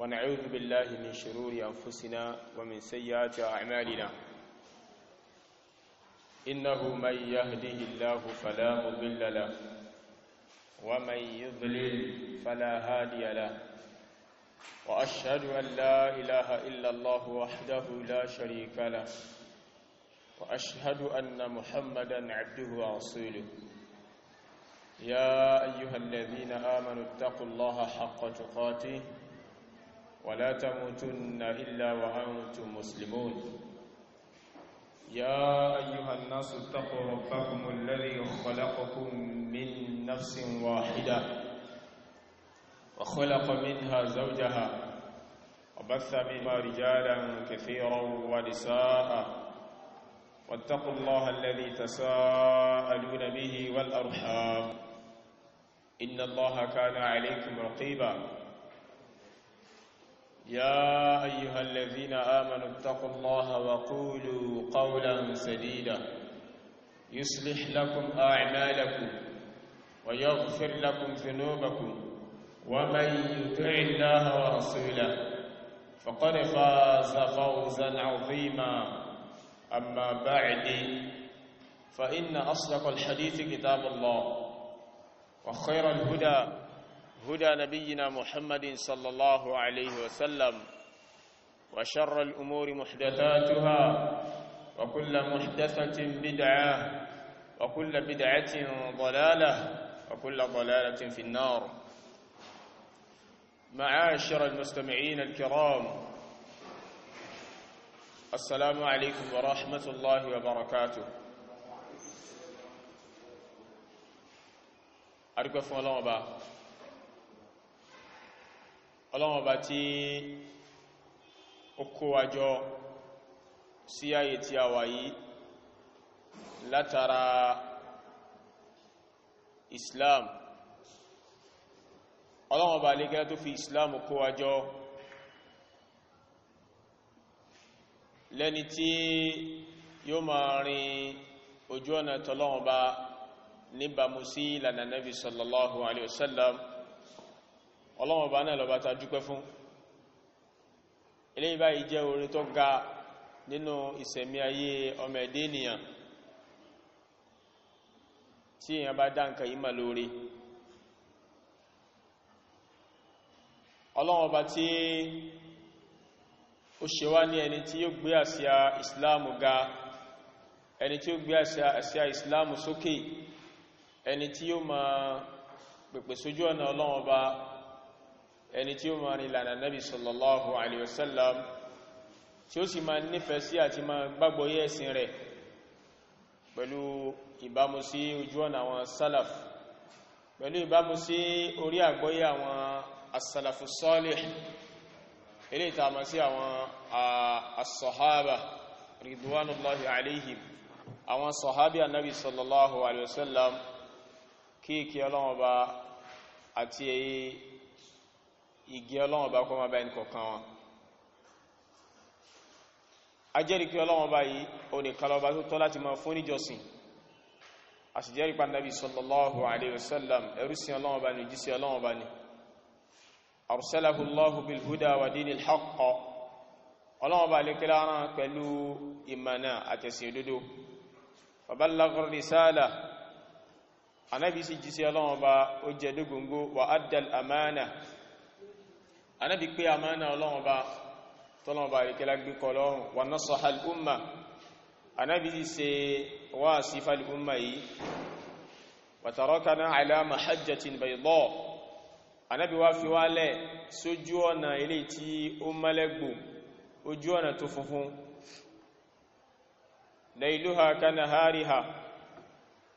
ونعوذ بالله من شرور أنفسنا ومن سيئات أعمالنا إنه من يهده الله فلا مضل له ومن يضلل فلا هادي له وأشهد أن لا إله إلا الله وحده لا شريك له وأشهد أن محمدا عبده ورسوله يا أيها الذين آمنوا اتقوا الله حق تقاته ولا تموتن إلا وأنتم مسلمون يا أيها الناس اتقوا ربكم الذي خلقكم من نفس واحدة وخلق منها زوجها وبث منها رجالا كثيرا ونساء واتقوا الله الذي تساءلون به والأرحام إن الله كان عليكم رقيبا يا أيها الذين آمنوا اتقوا الله وقولوا قولا سديدا يصلح لكم أعمالكم ويغفر لكم ذنوبكم ومن يطع الله ورسوله فقد فاز فوزا عظيما أما بعد فإن أصدق الحديث كتاب الله وخير الهدى هدى نبينا محمد صلى الله عليه وسلم وشر الأمور محدثاتها وكل محدثة بدعة وكل بدعة ضلالة وكل ضلالة في النار. معاشر المستمعين الكرام، السلام عليكم ورحمة الله وبركاته. أرجو الله وبا ọlọ́wọ́n bá tí ó kó wa jọ sí ayé tí a wà yìí látara Islam. ọlọ́wọ́n bá lè gẹ́ tó fi Islam kó wa jọ lẹ́ni tí yóò máa rin ojú ọ̀nà tọ́lọ́wọ́n bá níbàmú sí ìlànà Nabi sallallahu alaihi wasallam. Ọlọ́run Ọba náà lọ́ba ta dúpẹ́ fún. Eléyìí báyìí jẹ́ oore tó ga nínú ìṣẹ̀mí ayé ọmọ ẹ̀dẹ́ ènìyàn tí èyàn bá dá nǹkan yìí mà lórí. Ọlọ́run Ọba tí ó ṣe wá ní ẹni tí yóò gbé àsíá ìsìláàmù ga, ẹni tí ó gbé àsíá ìsìláàmù sókè, ẹni tí yóò máa pèpè sójú ọ̀nà Ọlọ́run Ọba, ẹni tí ó máa rí ìlànà Nabi sallallahu alaihi wasallam, tí ó sì máa nífẹ̀ẹ́ sí àti máa gbàgbọ́ yẹ́ ẹ̀sìn rẹ̀ pẹ̀lú ìbámu sí ojú ọ̀nà àwọn salaf, pẹ̀lú ìbámu sí orí àgbọ́yé àwọn as-salafu salih, ilé ìtàmà sí àwọn as-sahaba ridwanullahi alaihim, àwọn sahabi annabi sallallahu alaihi wasallam, kí Ọlọ́run Ọba àti igi Ọlọ́run Ọba kó máa bá ẹni kọ̀ọ̀kan wọn. A jẹ́rìí kí Ọlọ́run Ọba yìí onìkan lọ́ba tó tọ́ láti máa fún níjọsìn, a sì jẹ́rìí pé Ànábì sallallahu alaihi wasallam ẹrúsìn Ọlọ́run Ọba ni, òjíṣẹ́ Ọlọ́run Ọba ni. Arsalahu Allahu bil huda wa dinil haqq. Ọlọ́run Ọba lè kílá rán pẹ̀lú ìmọ̀nà àtẹ̀sìn òdodo. Fa ballagha risala. Ànábì sì jíṣẹ́ Ọlọ́run Ọba ó jẹ́ dógóngó wa addal amana. Ànábì pé àmánà Ọlọ́run Ọba tọ́lọ́run Ọba ìrìkẹ́lá gbé kọ lọ́rùn wa nasaha al-umma. Ànábì sì ṣe wáàsí fal umma yìí wa tarakana ala mahajjatin bayda. Ànábì wá fi wálẹ̀ sójú ọ̀nà ilé tí ó mẹ́lẹ́gbò, ojú ọ̀nà tó funfun. Layluha kanahariha,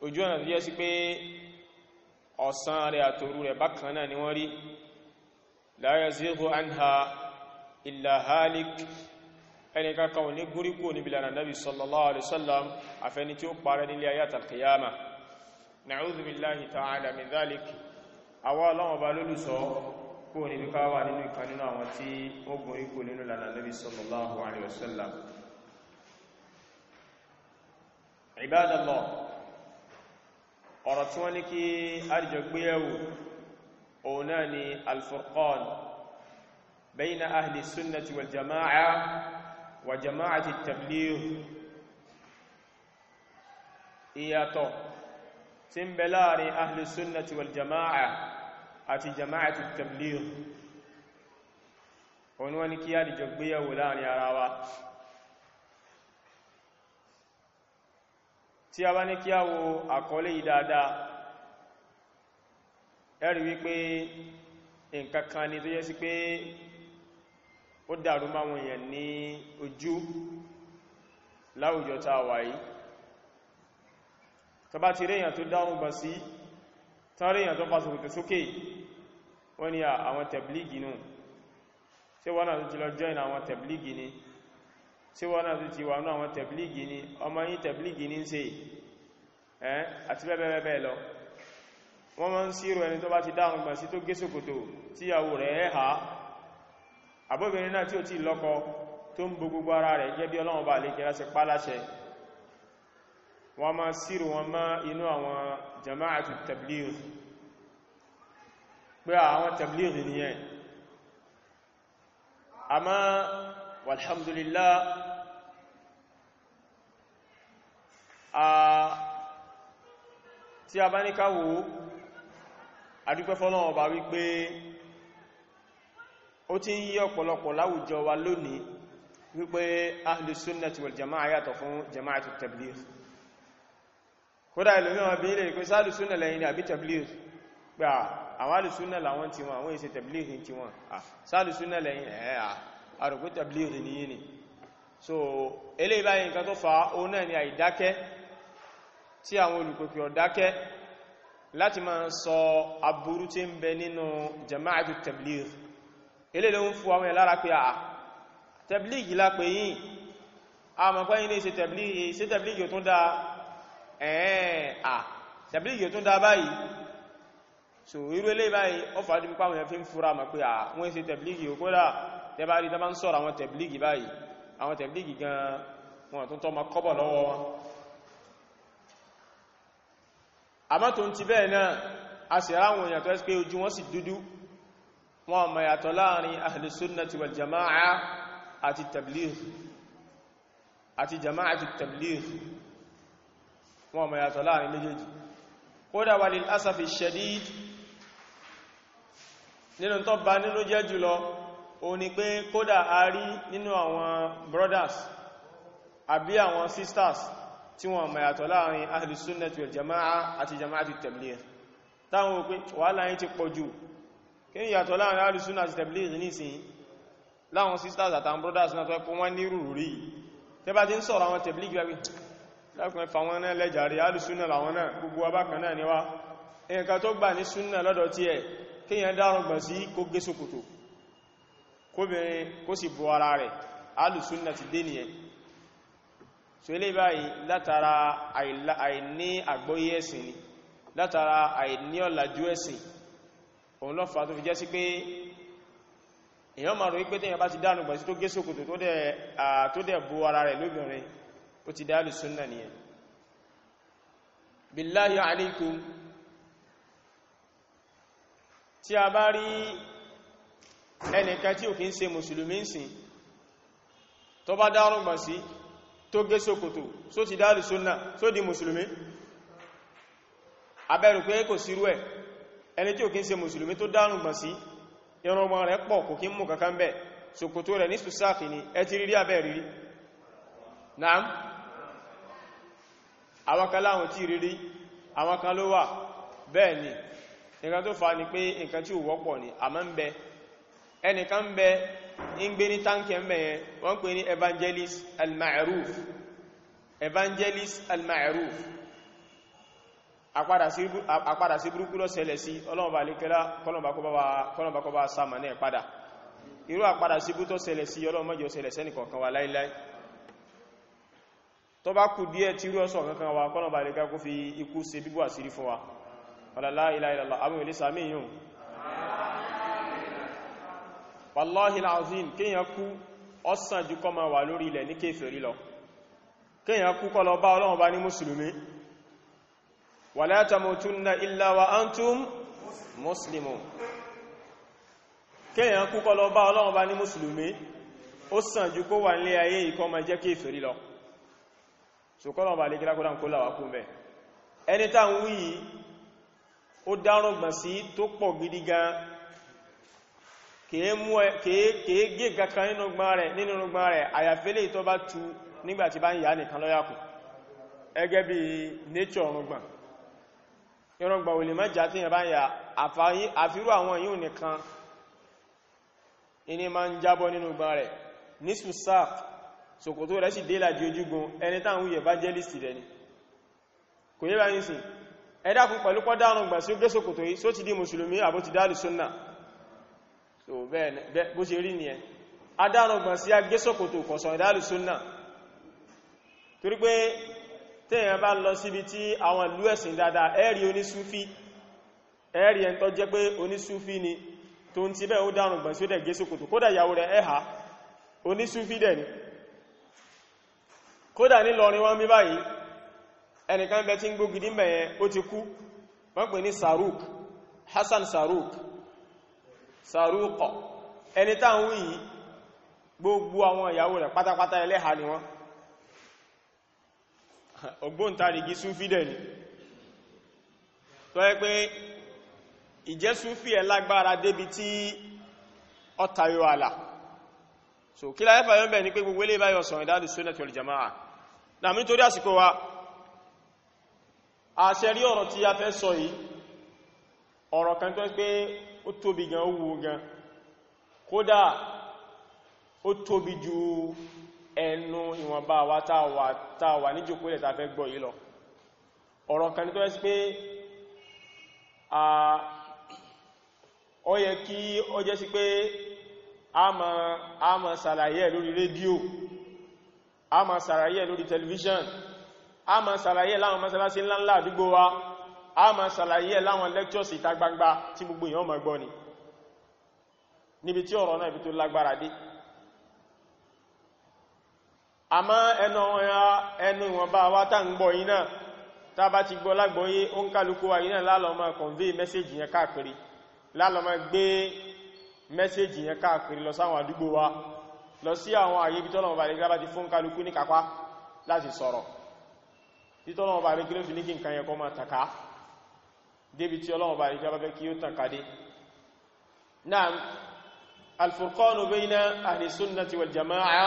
ojú ọ̀nà tó jẹ́ sí pé ọ̀sán rẹ̀ àtòru rẹ̀ bákan náà ni wọ́n rí. La yazighu anha illa halik, ẹni kankan ní gúríkò níbi lànà Nabi sallallahu alaihi wasallam àfẹni tí ó parẹ́ nílé ayé àtàkìyàmà. Na'udhu billahi ta'ala min dhalik. Àwọn Ọlọ́run Ọba lólùsọ kó níbi ká wà nínú ìkan nínú àwọn tí ó gúríkò nínú lànà Nabi sallallahu alaihi wasallam. Ibadallah, ọ̀rọ̀ tí wọ́n ní kí àríjọ gbé ẹ̀wò òun náà ni al-Furqan بين أهل السنة والجماعة وجماعة التبليغ إياتو تنبلاري أهل السنة والجماعة أتي جماعة التبليغ ونواني كيالي جبية ولاني أراوا tí a bá ní kí a wo àkọlé yìí dáadáa ẹ rí wípé nǹkan kan ni tó yẹ sí pé ó dàrú máwọn èèyàn ní ojú láwùjọ tá a wà yìí tó bá ti rí èèyàn tó dáhùn gbà sí tán rí èèyàn tó fà sòkòtò sókè wọ́n ní àwọn tẹ̀blígì nù tí wọ́n náà tó ti lọ join àwọn tẹ̀blígì ni tí wọ́n náà tó ti wà ní àwọn tẹ̀blígì ní ọmọ yí tẹ̀blígì ní ṣe àti bẹ́ẹ̀bẹ́ẹ̀ lọ wọ́n máa ń sírò ẹni tó bá ti dáhùn gbà sí tó gé ṣòkòtò tíyàwó rẹ̀ ha àbóbìnrin náà tí ó ti lọ́kọ tó ń bo gbogbo ara rẹ̀ gẹ́gẹ́ bí Ọlọ́run bá lè kẹ́lá sí páláṣẹ wọ́n máa sírò wọn má inú àwọn jama'atu tabligh pé àwọn tabligh nìyẹn àmọ́ walhamdulillah tí a bá ní ká wò adúpẹ́ fọ́lọ́run Ọba wípé ó ti ń yí ọ̀pọ̀lọpọ̀ láwùjọ wa lónìí wípé ahlus sunnati wal jama'a yàtọ̀ fún jama'atu tabligh kódà ìlúmíwọ̀n bí ilẹ̀ ìpín sáàlù súnnà lẹ́yìn ní àbí tabligh pé àwọn ahlus sunna làwọn tí wọn àwọn èsì tabligh tí wọn sáàlù súnnà lẹ́yìn àrùkú tabligh ní yìí ni so eléyìí báyìí nǹkan tó fa òun náà ni àìdákẹ́ tí àwọn olùpẹ̀pẹ̀ ọ̀dákẹ́ láti máa sọ aburú tí ń bẹ nínú jama'atu tabligh eléyìí ló ń fún àwọn ẹ̀lára pé tabligh lápẹ̀ yìí a mọ̀ pé ilé ṣe tabligh tó dá tabligh tó dá báyìí so irú eléyìí báyìí ó fà á dìbí pàwọn èèyàn fi ń fura mọ̀ pé wọ́n ṣe tabligh ò kódà tẹbá rí tẹbá ń sọ̀rọ̀ àwọn tẹ̀blígì báyìí àwọn tẹ̀blígì gan wọn tó tọ́ ma kọ́bọ̀ lọ́wọ́ wọn àmọ́ tó ń ti bẹ́ẹ̀ náà a sì ráwọn èèyàn tó ẹ́ pé ojú wọn sì dúdú wọn mọ̀ yàtọ̀ láàrin ahlu sunnati wal jama'a àti tabligh àti jama'atu tabligh wọn mọ̀ yàtọ̀ láàrin méjèèjì kódà walil asafi shadid nínú tó bá nínú jẹ́ jùlọ ó ní pé kódà a rí nínú àwọn brothers àbí àwọn sisters tí wọ́n mọ̀ yàtọ̀ láàrin ahlu sunnati wal jama'a àti jama'atu tabligh táwọn òpin wàhálà yìí ti pọ̀ jù kí ní yàtọ̀ láàrin ahlu sunnati àti tabligh nísìn láwọn sisters àtàwọn brothers náà tó ẹkùn wọ́n ní rúrú tẹ́ bá ti ń sọ̀rọ̀ àwọn tabligh wáwí lákùnrin fàwọn náà lẹ́jàrí ahlu sunna làwọn náà gbogbo abákan náà ni wá ẹ̀yẹ̀ká tó gbà ní sunna lọ́dọ̀ tí ẹ̀ kíyàn dárùn gbà sí kó gé ṣòkòtò kóbìnrin kó sì bọ́ ara rẹ̀ ahlu sunna ti dé nìyẹn so ilé báyìí látara àìní àgbọ́yé ẹ̀sìn ni látara àìní ọ̀làjú ẹ̀sìn òun ló fà tó fi jẹ́ sí pé èèyàn máa rò wípé tẹ́yàn bá ti dárùn gbà sí tó gé ṣòkòtò tó dẹ̀ bọ́ ara rẹ̀ lóbìnrin ó ti dá ahlu sunna nìyẹn billahi alaikum tí a bá rí ẹnìkan tí ò kí ń ṣe mùsùlùmí ń sìn tó bá dárùn gbà sí tó gé ṣòkòtò só ti dá ahlu sunna só di mùsùlùmí abẹ́rù pé kò sírú ẹ̀ ẹni tí ò kí ń ṣe mùsùlùmí tó dárùn gbà sí irùngbọ̀n rẹ̀ pọ̀ kò kí ń mú kankan bẹ̀ ṣòkòtò rẹ̀ ní sùsáàkì ni ẹ ti rírí abẹ́ rírí naam àwọn kan láwọn tí rírí àwọn kan ló wà bẹ́ẹ̀ ni nǹkan tó fa ni pé nǹkan tí ò wọ́pọ̀ ni àmọ́ ń bẹ ẹnìkan ń bẹ ń gbé ní táǹkì ń bẹ yẹn wọ́n pè ní evangelist al-ma'ruf àpadà sí burúkú lọ ṣẹlẹ̀ sí ọlọ́mọba alékẹ́lá kọlọ̀mbà kọba sáàmà náà padà irú àpadà sí bú tó ṣẹlẹ̀ sí ọlọ́mọjọ́ ṣẹlẹ̀ sẹ́nì kọ̀ọ̀kan wà láíláí tó bá kù díẹ̀ tí irú ọ̀sọ̀ kankan wà kọlọ̀mbà alékẹ́lá kó fi ikú ṣe bíbú àṣírí fún wa la ilaha illallah àwọn ilé sàmì yìí wallahi alazim kíyàn kú ọ̀sán jù kọ́ ma wà lórí ilẹ̀ ní kéfèrí lọ kíyàn kú kọ́ lọ bá Ọlọ́run bá ní mùsùlùmí wala tamutunna illa wa antum muslimun kéèyàn kú kó lọ bá Ọlọ́run bá ní mùsùlùmí ó sàn ju kó wà nílé ayé ìkọ́ ma jẹ́ kéfèrí lọ so kọ́lọ̀ bá lè kíra kó dáa kó láwá kú mẹ́ ẹni tá ń wí ó dárùngbọ̀n sí tó pọ̀ gidi gan kèé gé kankan nínú gbọ́n rẹ̀ àyàfẹ́lẹ̀ tó bá tu nígbàtí bá ń yà nìkan lọ́yàkù ẹgẹ́ bí nature irùngbọ̀n olè mẹ́jà tí yẹn bá ń yà àfírú àwọn yíò nìkan iní ma ń jábọ́ nínú gbọ́n rẹ̀ nisfu saq ṣòkòtò rẹ̀ sì dé láti ojúgun ẹni táwọn wúyẹ̀ evangelist rẹ̀ ni kò yẹ́ bá yín sí ẹ̀dàkùn pẹ̀lú pọ́dánù gbà sí ó gbé ṣòkòtò yìí só ti di mùsùlùmí àbó ti dáàlù súnnà so bẹ́ẹ̀ bó ṣe rí ni ẹ adánù gbà sí agbé ṣòkòtò kọ̀sọ̀ ìdáàlù súnnà torí pé téèyàn bá lọ síbi tí àwọn ìlú ẹ̀sìn dáadáa ẹ̀rí onísúfí ẹ̀rí ẹn tó jẹ́ pé onísúfí ni tó ń ti bẹ́ẹ̀ ó dánù gbà sí ó dẹ̀ gé ṣòkòtò kódà ìyàwó rẹ̀ ẹ̀hà onísúfí dẹ̀ ni kódà ní lọrin wọn bí báyìí ẹnìkan bẹ tí ń gbógidí mẹ́yẹn ó ti kú wọ́n pè ní Saruk Hassan Sarukọ ẹni tá ń wí yìí gbogbo àwọn ìyàwó rẹ̀ pátápátá ẹlẹ́hà ni wọ́n ògbóǹtarìgì súfí dẹ̀ ni tó yẹ pé ìjẹ́ súfí ẹ lágbára débi tí ó tayọ àlà so kí láyé fàyọ́ bẹ̀ ní pé gbogbo ilé báyọ̀ sọ̀rọ̀ ìdádù sunnah wal jama'a náà nítorí àsìkò wa àṣẹrí ọ̀rọ̀ tí a fẹ́ sọ yìí ọ̀rọ̀ kan tó pé ó tóbi gan ó wúwo gan kódà ó tóbi ju ẹnu ìwọ̀nba wa táwà ní jòkólẹ̀ ta fẹ́ gbọ́ yìí lọ ọ̀rọ̀ kan tó pé ó yẹ kí ó jẹ́ sí pé a ma ṣàlàyé lórí rédíò a ma ṣàlàyé lórí tẹlifíṣàn a ma ṣàlàyé láwọn mọ́sálásí ńláńlá àdúgbò wa a ma ṣàlàyé láwọn lectures ìta gbangba tí gbogbo èèyàn ma gbọ́ ni níbi tí ọ̀rọ̀ náà ibi tó lágbára dé àmọ́ ẹnu ìwọ̀nba wa tá ń gbọ́ yìí náà tá bá ti gbọ́ lágbọ́yé ó ń kálukú wa yìí náà lálọ́ ma convey message yẹn káàkiri lálọ́ ma gbé mẹ́sẹ̀jì yẹn káàkiri lọ sáwọn àdúgbò wa lọ sí àwọn àyè bí tọ́lọ̀wọ̀ bá rí grábá ti fún kálukú ní kápá láti sọ̀rọ̀ tí tọ́lọ̀wọ̀ bá rí kí ló fi ní kí nǹkan yẹn kó máa tàká débi tí Ọlọ́run bá rí grábá fẹ́ kí ó tàká dé náà al-furqanu bayna ahli sunnati wal jama'a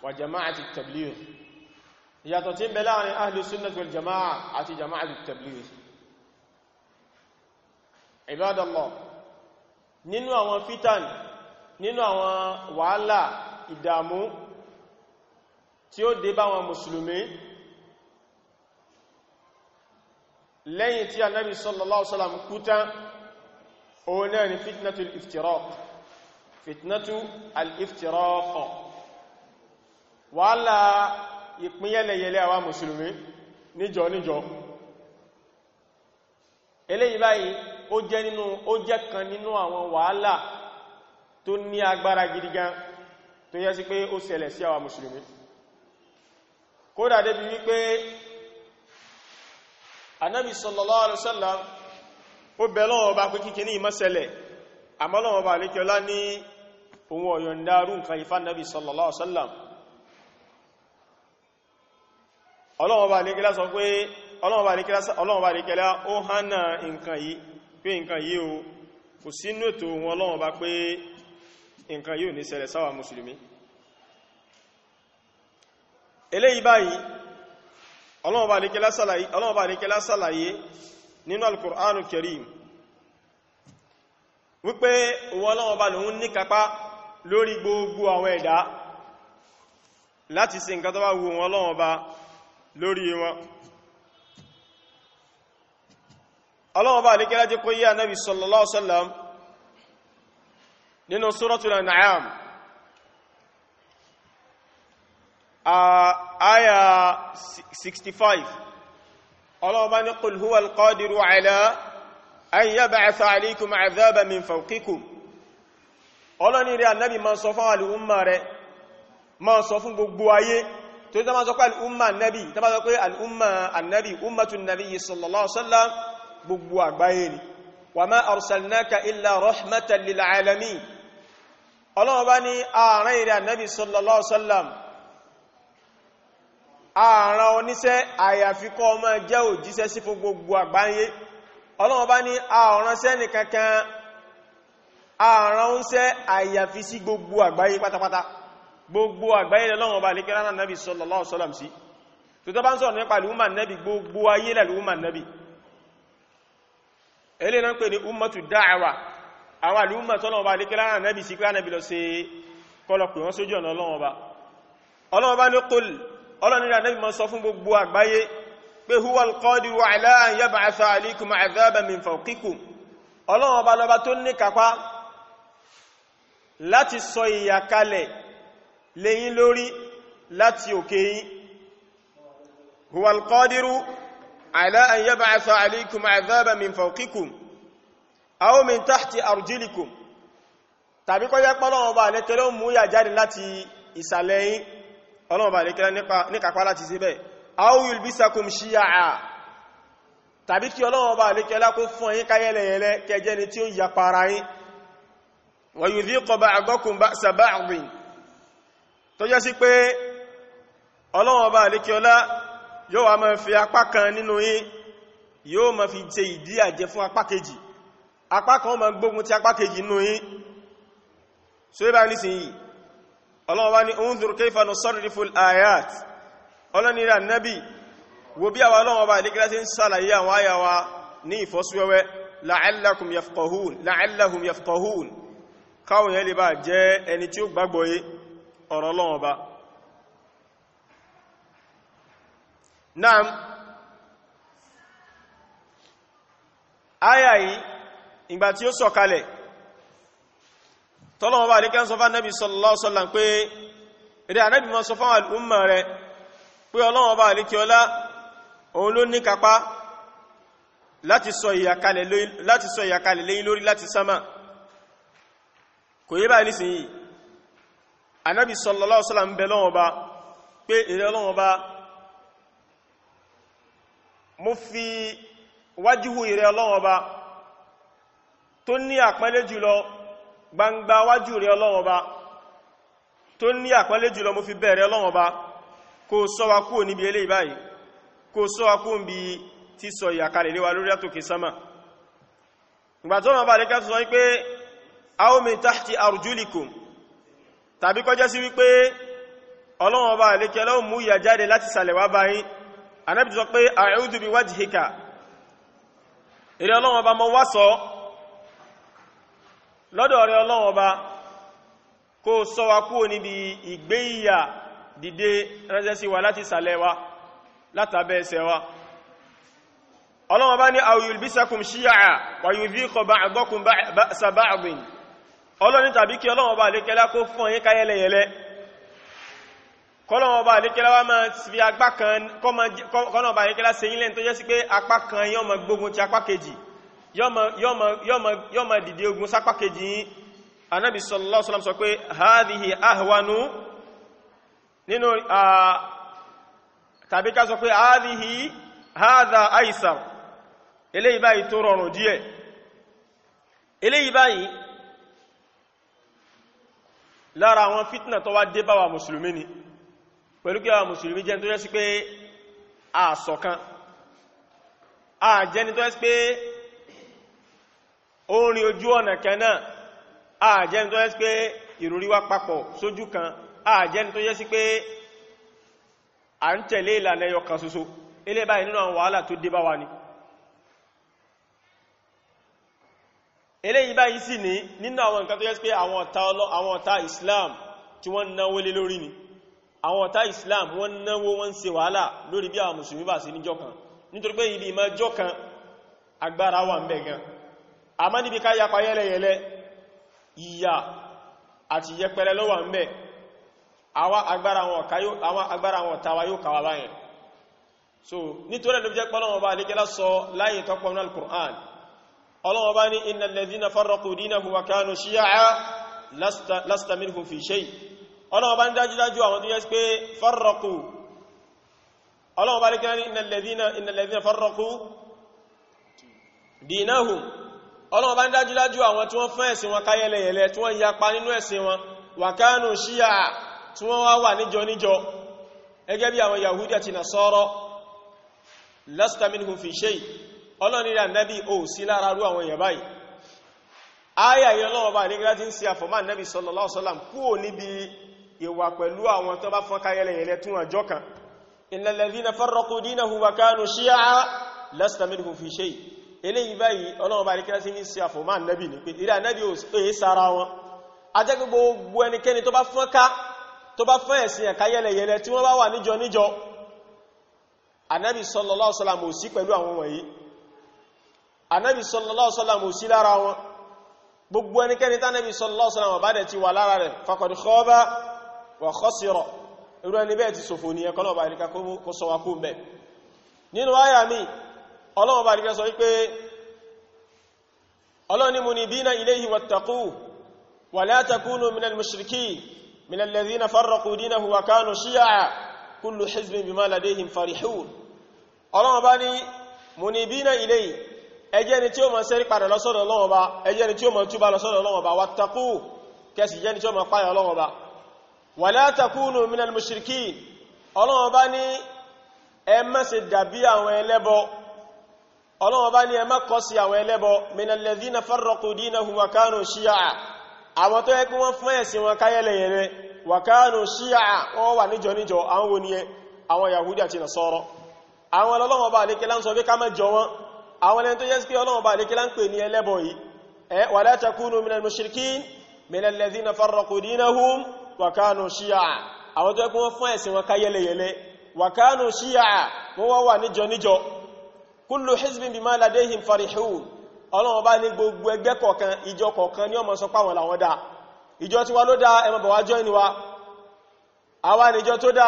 wa jama'ati at-tabligh ìyàtọ̀ tí ń bẹ láàrin ahli sunnati wal jama'a àti jama'ati at-tabligh ibadallah nínú àwọn fitan nínú àwọn wàhálà ìdàmú tí ó dé bá wọn mùsùlùmí lẹ́yìn tí Ànábì sallallahu alaihi wasallam kú tán òun náà ni fitnatu al-iftiraq wàhálà ìpínyẹlẹyẹlẹ àwọn mùsùlùmí níjọ eléyìí báyìí ó jẹ́ kan nínú àwọn wàhálà tó ní agbára gidi gan tó yẹ sí pé ó ṣẹlẹ̀ sí àwa mùsùlùmí kódà débi wípé Ànábì sallallahu alaihi wasallam ó bẹ̀ lọ́wọ́ bá pé kíkì ní ìmọ́sẹ̀lẹ̀ àmọ́ Ọlọ́run bá lékiọlá ní ohun ọ̀yọ̀ndarú nǹkan ìfà Ànábì sallallahu alaihi wasallam Ọlọ́run bá lékiọlá sọ pé Ọlọ́run bá lékiọlá ó hánà nǹkan yìí pé nǹkan yìí o kò sínú ètò wọn Ọlọ́run bá pé nǹkan yìí ò ní ṣẹlẹ̀ sáwà mùsùlùmí eléyìí báyìí Ọlọ́run bá lékẹ́lá sàlàyé nínú al-Qur'anul Karim wípé Ọlọ́run bá lòun ní kápá lórí gbogbo àwọn ẹ̀dá láti ṣe nǹkan tó bá wù wọn Ọlọ́run bá lórí wọn Ọlọ́run bá lékẹ́lá jẹ́ kó yé Ànábì sallallahu alaihi wasallam nínú Suratul An'am àyà 65 Ọlọ́run bá ní qul huwa al-qadiru ala an yab'atha alaykum 'adhaban min fawqikum Ọlọ́run rí Ànábì máa sọ fún al-umma rẹ̀ máa sọ fún gbogbo ayé tó tẹ́ máa sọ pé al-umma annabi tẹ́ máa sọ pé al-umma annabi ummatun nabi sallallahu alaihi wasallam gbogbo àgbáyé ni wa ma arsalnaka illa rahmatan lil alamin Ọlọ́run bá ní ààrẹ ìrẹ́ ànábì sallallahu alaihi wasallam ààrẹ oníṣẹ́ àyàfi kó máa jẹ́ òjíṣẹ́ sí fún gbogbo àgbáyé Ọlọ́run bá ní ààrẹ sẹ́ni kankan ààrẹ oúnṣẹ́ àyàfi sí gbogbo àgbáyé pátápátá gbogbo àgbáyé lọ́wọ́n bá lè kẹ́rán ànábì sallallahu alaihi wasallam sí tó tó bá ń sọ̀rọ̀ nípa lùúmà nẹ́bì gbogbo ayé lẹ́lùúmà nẹ́bì ilé náà pè ní ummatu da'wa àwọn àlùúmà tọ́lọ́wọ́ bá lè kẹ́rán ànábì sí kẹ́rán ànábì lọ sí kọlọ̀pẹ̀ wọn sójú ọ̀nà Ọlọ́run bá ní qul Ọlọ́run ní ànábì máa sọ fún gbogbo àgbáyé pé huwal qadiru ala an yab'atha alaykum 'adhaban min fawqikum Ọlọ́run bá lọ́ba tó ní kápá láti sọ ìyà kalẹ̀ lẹ́yìn lórí láti òkè yín huwal qadiru ala an yab'atha alaykum 'adhaban min fawqikum aw min tahti arjulikum tàbí kó jẹ́ pé Ọlọ́run bá lẹ́kẹ́lẹ́ mú yà jáde láti ìsàlẹ̀ yín Ọlọ́run bá lẹ́kẹ́lẹ́ ní kápá láti ṣe bẹ́ẹ̀ aw yulbisakum shiya'a tàbí kí Ọlọ́run bá lẹ́kẹ́lẹ́ kó fún yín káyẹlẹ̀yẹlẹ kẹjẹ́ ni tí ó yà para yín wa yudhiqa ba'dakum ba'sa ba'din tó jẹ́ sí pé Ọlọ́run Ọba àlékiọlá yóò wá máa fi apá kan nínú yín yóò máa fi ṣe ìdí àjẹ fún apá kejì apá kan máa gbógun ti apá kejì nínú yín so ibá nísìnyí Ọlọ́run Ọba ní unzur kayfa nusarrifu al-ayat Ọlọ́run rẹ̀ nábì wo bí àwọn Ọlọ́run Ọba àlékiọlá ṣe ń ṣàlàyé àwọn àyà wa ní ìfọ́síwẹ́wẹ́ la'allahum yafqahun káwọn yẹn lè bá jẹ́ ẹni tí ó gbàgbọ́ yé ọ̀rọ̀ Ọlọ́run Ọba. Naam, àyà yìí ìgbà tí ó sọ̀kalẹ̀ tọ́lọ́run Ọba àlékẹ́ ń sọ fún Ànábì sallallahu alaihi wasallam pé èdè Ànábì mọ́ sọ fún àlùmọ̀ rẹ̀ pé Ọlọ́run Ọba àlékẹ́ ọlá òun ló ní kápá láti sọ ìyàkalẹ̀ lẹ́yìn lórí láti sámà kò yé báyìí nísìnyí Ànábì sallallahu alaihi wasallam ń bẹ Ọlọ́run Ọba pé èrè Ọlọ́run Ọba mo fi wájúhù èrè Ọlọ́run Ọba tó ní àpẹẹlẹ jùlọ gbangba wájú èrè Ọlọ́run Ọba tó ní àpẹẹlẹ jùlọ mo fi bẹ̀rẹ̀ Ọlọ́run Ọba kó ṣọ́ wa kúrò níbi eléyìí báyìí kó ṣọ́ wa kúrò níbi tí sọ ìyàkalẹ̀ lé wa lórí àtòkè sámà ìgbà tó náà bá lè kẹ́ sọ wípé aw min tahti arjulikum tàbí kọjá sí wípé Ọlọ́run Ọba àlékẹ́ ló mú ìyà jáde láti sàlẹ̀ wá báyìí Ànábì sọ pé a'udhu bi wajhika èrè Ọlọ́run Ọba mọ́ wá sọ lọ́dọ̀ rẹ̀ Ọlọ́run Ọba kó ṣọ́ wa kúrò níbi ìgbé ìyà dìde ránṣẹ́ sí wa láti sàlẹ̀ wa látàbẹ́ ẹsẹ̀ wa Ọlọ́run Ọba ní aw yulbisakum shiya'a wa yudhiqa ba'dakum ba'sa ba'din Ọlọ́run tàbí kí Ọlọ́run Ọba àlékẹ́lá kó fún yín káyẹlẹ̀yẹlẹ kọ́lọ́run Ọba àlékẹ́lá wá máa fi agbá kan kọ́lọ́run Ọba àlékẹ́lá ṣe yín lẹ́ni tó jẹ́ sí pé apá kan yọ́ máa gbógun ti apá kejì yọ́ máa dìde ogun sápá kejì yín Ànábì sallallahu alaihi wasallam sọ pé hadhihi ahwanu nínú tàbí ká sọ pé hadha aisar eléyìí báyìí tó rọrùn díẹ̀ eléyìí báyìí lára àwọn fitna tó wá dé bá wa mùsùlùmí ni pẹ̀lú kí wa mùsùlùmí jẹ́ tó yẹ́ sí pé a ṣọ̀kan a jẹ́ni tó yẹ́ sí pé orin ojú ọ̀nà kan náà a jẹ́ni tó yẹ́ sí pé ìròrí wa papọ̀ sójú kan a jẹ́ni tó yẹ́ sí pé a ń tẹ̀lé ìlànà ẹyọ kan ṣoṣo ilé báyìí nínú àwọn wàhálà tó dé bá wa ni eléyìí báyìí sì ní nínú àwọn nǹkan tó yẹ́ sí pé àwọn ọ̀tá Islam tí wọ́n náwó lé lórí ni àwọn ọ̀tá Islam wọ́n náwó wọ́n ṣe wàhálà lórí bí àwọn mùsùlùmí bá sí níjọ́ kan nítorí pé ibi ìmọ̀ jọ́ kan agbára wà ń bẹ gan àmọ́ níbi ká yapa yẹ́lẹ̀yẹ́lẹ́ ìyà àti yẹpẹrẹ ló wà ń bẹ àwọn agbára àwọn ọ̀tá wa yóò kàwà báyẹn so nítorí ló jẹ́ pọ́lọ́wọ́ bá alékẹ́lá sọ láyé tọ́pọ̀ náà al-Qur'an Ọlọ́hun bá ní innal ladhina farraqu dinahum wa kanu shiya'a lasta minhum fi shay Ọlọ́hun bá ní dájúdájú àwọn tó yẹ́ pé farraqu Ọlọ́hun bá ní innal ladhina farraqu dinahum Ọlọ́run bá ń dájúdájú àwọn tí wọ́n fún ẹ̀sìn wọn káyẹlẹyẹlẹ tí wọ́n yapa nínú ẹ̀sìn wọn wa kanu shi'a tí wọ́n wá wà níjọ níjọ gẹ́gẹ́ bí àwọn Yahudi àti Nasara lasta minhum fi shay. Ọlọ́run ní Ànábì ó sí lára rú àwọn èèyàn báyìí. Áyà yẹn Ọlọ́run bá nígbà tí ń ṣe àfọ̀mọ́ Ànábì sallallahu alaihi wasallam kúrò níbi ìwà pẹ̀lú àwọn tó bá fún káyẹlẹyẹlẹ tún àjọ kan. Innal ladhina farraqu dinahum wa kanu shi'a lasta minhum fi shay. Eléyìí báyìí Ọlọ́run bá nígbà tí ń ṣe àfọ̀mọ́ Ànábì ní pé ìrẹ́ Ànábì ó pè sára wọn. A jẹ́ gbogbo ẹnikẹ́ni tó bá fún ẹ̀sìn ẹ̀káyẹlẹyẹlẹ tí wọ́n bá wà níjọ níjọ, Ànábì sallallahu alaihi wasallam ò sí pẹ̀lú àwọn wọ̀nyí. Ànábì sallallahu alaihi wasallam ò sí lára wọn. Gbogbo ẹnikẹ́ni tí Ànábì sallallahu alaihi wasallam bá dẹ̀ ti wà lára rẹ̀ faqad khaba wa khasira. Irú ẹni bẹ́ẹ̀ ti ṣòfò ní ẹkọ́ lọ́ba ìrìká kó sọ wa kú mẹ́. Nínú àyà mi, Ọlọ́run bá ìrìká sọ wípé Ọlọ́run ní munibina ilayhi wattaqu wa la takunu minal mushrikin minal ladhina farraqu dinahum wa kanu shi'a kullu hizbin bima ladayhim farihun. Ọlọ́run bá ní munibina ilayhi, ẹjẹ́ ni tí ó máa ṣẹ́rí padà lọ́sọ́dọ̀ Ọlọ́run Ọba, ẹjẹ́ ni tí ó máa túbá lọ́sọ́dọ̀ Ọlọ́run Ọba, wattaqu, kẹsì jẹ́ ni tí ó máa páyà Ọlọ́run Ọba. Wala takunu minal mushrikin, Ọlọ́run Ọba ní ẹ má ṣe dàbí àwọn ẹlẹ́bọ, Ọlọ́run Ọba ní ẹ má kọ́ sí àwọn ẹlẹ́bọ, minal ladhina farraqu dinahum wa kanu shi'a, àwọn tó yẹ kí wọ́n fún ẹ̀sìn wọn káyẹlẹyẹlẹ, wa kanu shi'a, wọ́n wà níjọ níjọ, àwọn wo ni àwọn Yahudi àti Nasara. Àwọn Ọlọ́run Ọba àlékẹ́lá ń sọ pé ká má jọ wọn, àwọn ẹni tó yẹ́ sí pé Ọlọ́run bá lékílá ń pè ní ẹlẹ́bọ yìí, wala takunu minal mushrikin minal ladhina farraqu dinahum wa kanu shi'a, àwọn tó ẹkùn wọn fún ẹ̀sìn wọn káyẹlẹyẹlẹ, wa kanu shi'a, wọ́n wà níjọ níjọ, kullu hizbin bima ladayhim farihun. Ọlọ́run bá ní gbogbo ẹgbẹ́ kọ̀ọ̀kan, ìjọ kọ̀ọ̀kan ní ọmọ sọ páwọn làwọn dá. Ìjọ tí wá ló dá, ẹmọ bọ̀ wá join wa, àwa níjọ tó dá,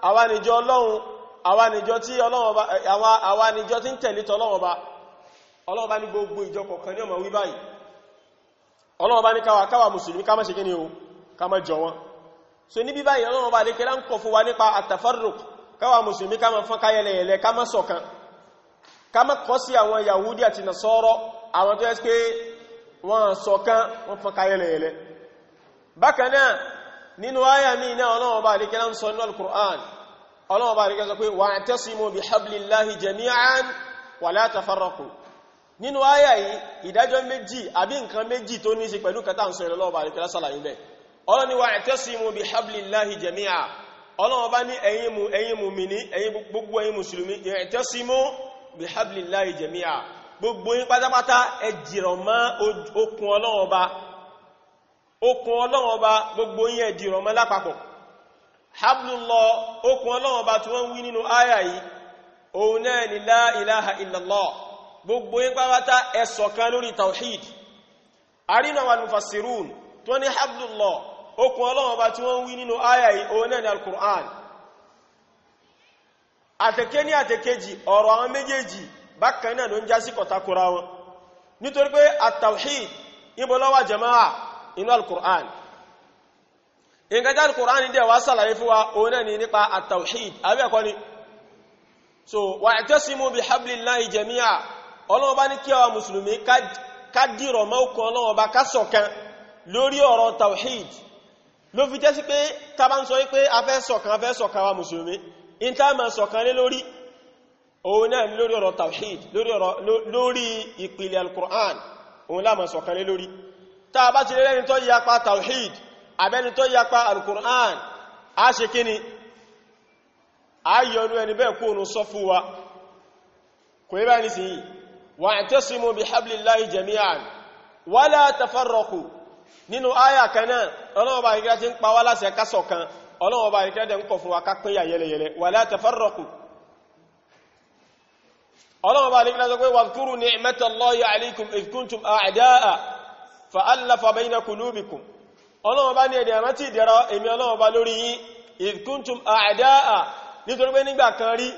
àwa níjọ Ọlọ́run, àwa níjọ tí Ọlọ́run bá, àwa níjọ tí ń tẹ̀lé tọ́lọ́run bá. Ọlọ́run bá ní gbogbo ìjọ kọ̀ọ̀kan ní ọmọ wí báyìí. Ọlọ́run bá ní káwa mùsùlùmí ká má ṣe kíni o, ká má jọ wọn. So níbí báyìí Ọlọ́run bá lékẹ́lá ń kọ̀ fún wa nípa àtàfárùk, káwa mùsùlùmí ká má fọ́n káyẹlẹyẹlẹ, ká má ṣọ̀kan, ká má kọ́ sí àwọn Yahudi àti Nasara, àwọn tó yẹ́ pé wọ́n ṣọ̀kan, wọ́n fọ́n káyẹlẹyẹlẹ. Bákan náà nínú àyà míì náà Ọlọ́run bá lékẹ́lá ń sọ nínú al-Qur'an, Ọlọ́run bá lékẹ́lá sọ pé wa'tasimu bihablillahi jami'an wa la tafarraqu. Nínú àyà yìí ìdájọ́ méjì àbí nǹkan méjì tó ní sí pẹ̀lú kẹta ń sọ Ọlọ́run bá lékẹ́lá sàlàyé bẹ́ẹ̀. Ọlọ́run ní wa'tasimu bihablillahi jami'a, Ọlọ́run bá ní ẹ̀yin mùmínì, gbogbo ẹ̀yin mùsùlùmí, i'tasimu bihablillahi jami'a, gbogbo yín pátápátá ẹ dìrọ̀ mọ́ okùn Ọlọ́run Ọba, gbogbo yín ẹ dìrọ̀ mọ́ lápapọ̀. Hablullah, okùn Ọlọ́run Ọba tí wọ́n wí nínú àyà yìí, òun náà ni la ilaha illallah, gbogbo yín pátápátá ẹ ṣọ̀kan lórí tawhid. Àrínà wal mufassirun tó ní hablullah, okùn Ọlọ́run Ọba tí wọ́n wí nínú àyà yìí, òun náà ni al-Qur'an. Àtẹ̀kẹ́ ní àtẹ̀kejì ọ̀rọ̀ àwọn méjèèjì bákan náà ló ń já sí kọ̀takura wọn, nítorí pé at-tawhid ibo ló wà jama'a, inú al-Qur'an. Ìgbàjá al-Qur'an dẹ̀ wá sàlàyé fún wa òun náà ni nípa at-tawhid, àbí ẹ̀kọ́ ni. So wa'tasimu bihablillahi jami'a, Ọlọ́run bá ní kí àwa mùsùlùmí ká dìrọ̀ mọ́ okùn Ọlọ́run bá ká ṣọ̀kan lórí ọ̀rọ̀ tawhid. Ló fi jẹ́ sí pé tá bá ń sọ pé a fẹ́ ṣọ̀kan wa mùsùlùmí, in tá máa ṣọ̀kan lé lórí òun náà lórí ọ̀rọ̀ tawhid, lórí ìpìlẹ̀ al-Qur'an, òun la máa ṣọ̀kan lé lórí. Tá bá ti lẹ́ni tó yapa tawhid àbẹ́ni tó yapa al-Qur'an, a ṣe kíni, a yọnu ẹni bẹ́ẹ̀ kóònù sọ fún wa kò yí báyìí sí yìí. wa'tasimu bihablillahi jami'an wala tafarraqu, nínú àyà kanáà Ọlọ́run bá ìgbà tí ń pa wá láṣẹ ká ṣọ̀kan, Ọlọ́run bá ìgbà tí ń kọ̀ fún wa ká pín yà yẹlẹyẹlẹ, wala tafarraqu. Ọlọ́run bá ìgbà tí ń pé wadhkuru ni'matallahi alaykum idh kuntum a'da'a fa'alafa bayna qulubikum. Ọlọ́run bá ní ẹ̀dẹ̀ rántí ìdẹ̀ra èmi Ọlọ́run bá lórí yín, idh kuntum a'da'a, nítorí pé nígbà kan rí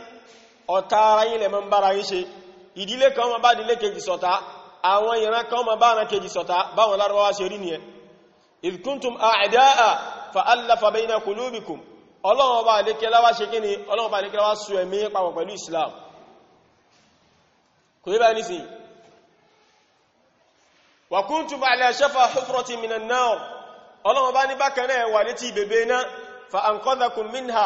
ọ̀tá ara yín lẹ máa ń bára yín ṣe, ìdílé kan máa bá ìdílé kejì ṣọ̀tá, àwọn ìran kan máa bá ìran kejì ṣọ̀tá, báwọn Lárúbáwá ṣe rí nìyẹn. idh kuntum a'da'a fa'alafa bayna qulubikum. Ọlọ́run bá lékẹ́lá wá ṣe kíni, Ọlọ́run bá lékẹ́lá wá so ẹ̀mí papọ̀ pẹ̀lú Islam. Kò yí bá ní sí wa kuntum ala shafa hufratin minan nar Ọlọ́run bá ní bákan náà wà létí bèbè náà fa anqadhakum minha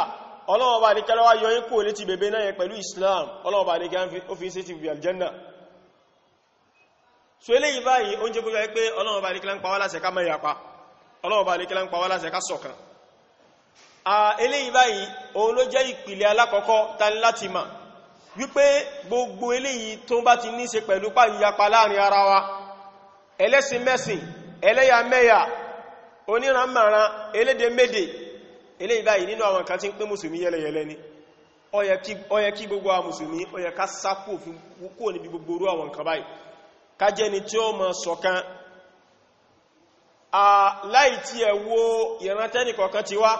Ọlọ́run bá ní kẹlọ́wà yọ yín kúrò létí bèbè náà yẹn pẹ̀lú Islam Ọlọ́run bá ní kí ó fi sí ti fi aljanna so eléyìí báyìí ó ń jẹ́ kó yọ pé Ọlọ́run bá ní kí lá ń pa wá láṣẹ ká má yapa Ọlọ́run bá ní kí lá ń pa wá láṣẹ ká ṣọ̀kan eléyìí báyìí òun ló jẹ́ ìpìlẹ̀ alákọ̀ọ́kọ́ tani láti mà wípé gbogbo eléyìí tó bá ti ní ṣe pẹ̀lú pàyíyapa láàrin ara wa ẹlẹ́sìn mẹ́sìn ẹlẹ́yàmẹ́yà oníranmàrán elédèmédè eléyìí báyìí nínú àwọn kan tí ń pín mùsùlùmí yẹlẹyẹlẹ ni ó yẹ kí gbogbo àwọn mùsùlùmí ó yẹ ká sákò kúrò níbi gbogbo orú àwọn nǹkan báyìí ká jẹ́ ni tí ó mọ̀ ṣọ̀kan láì tí ẹ wo ìran tẹ́nìkọ̀ọ̀kan ti wá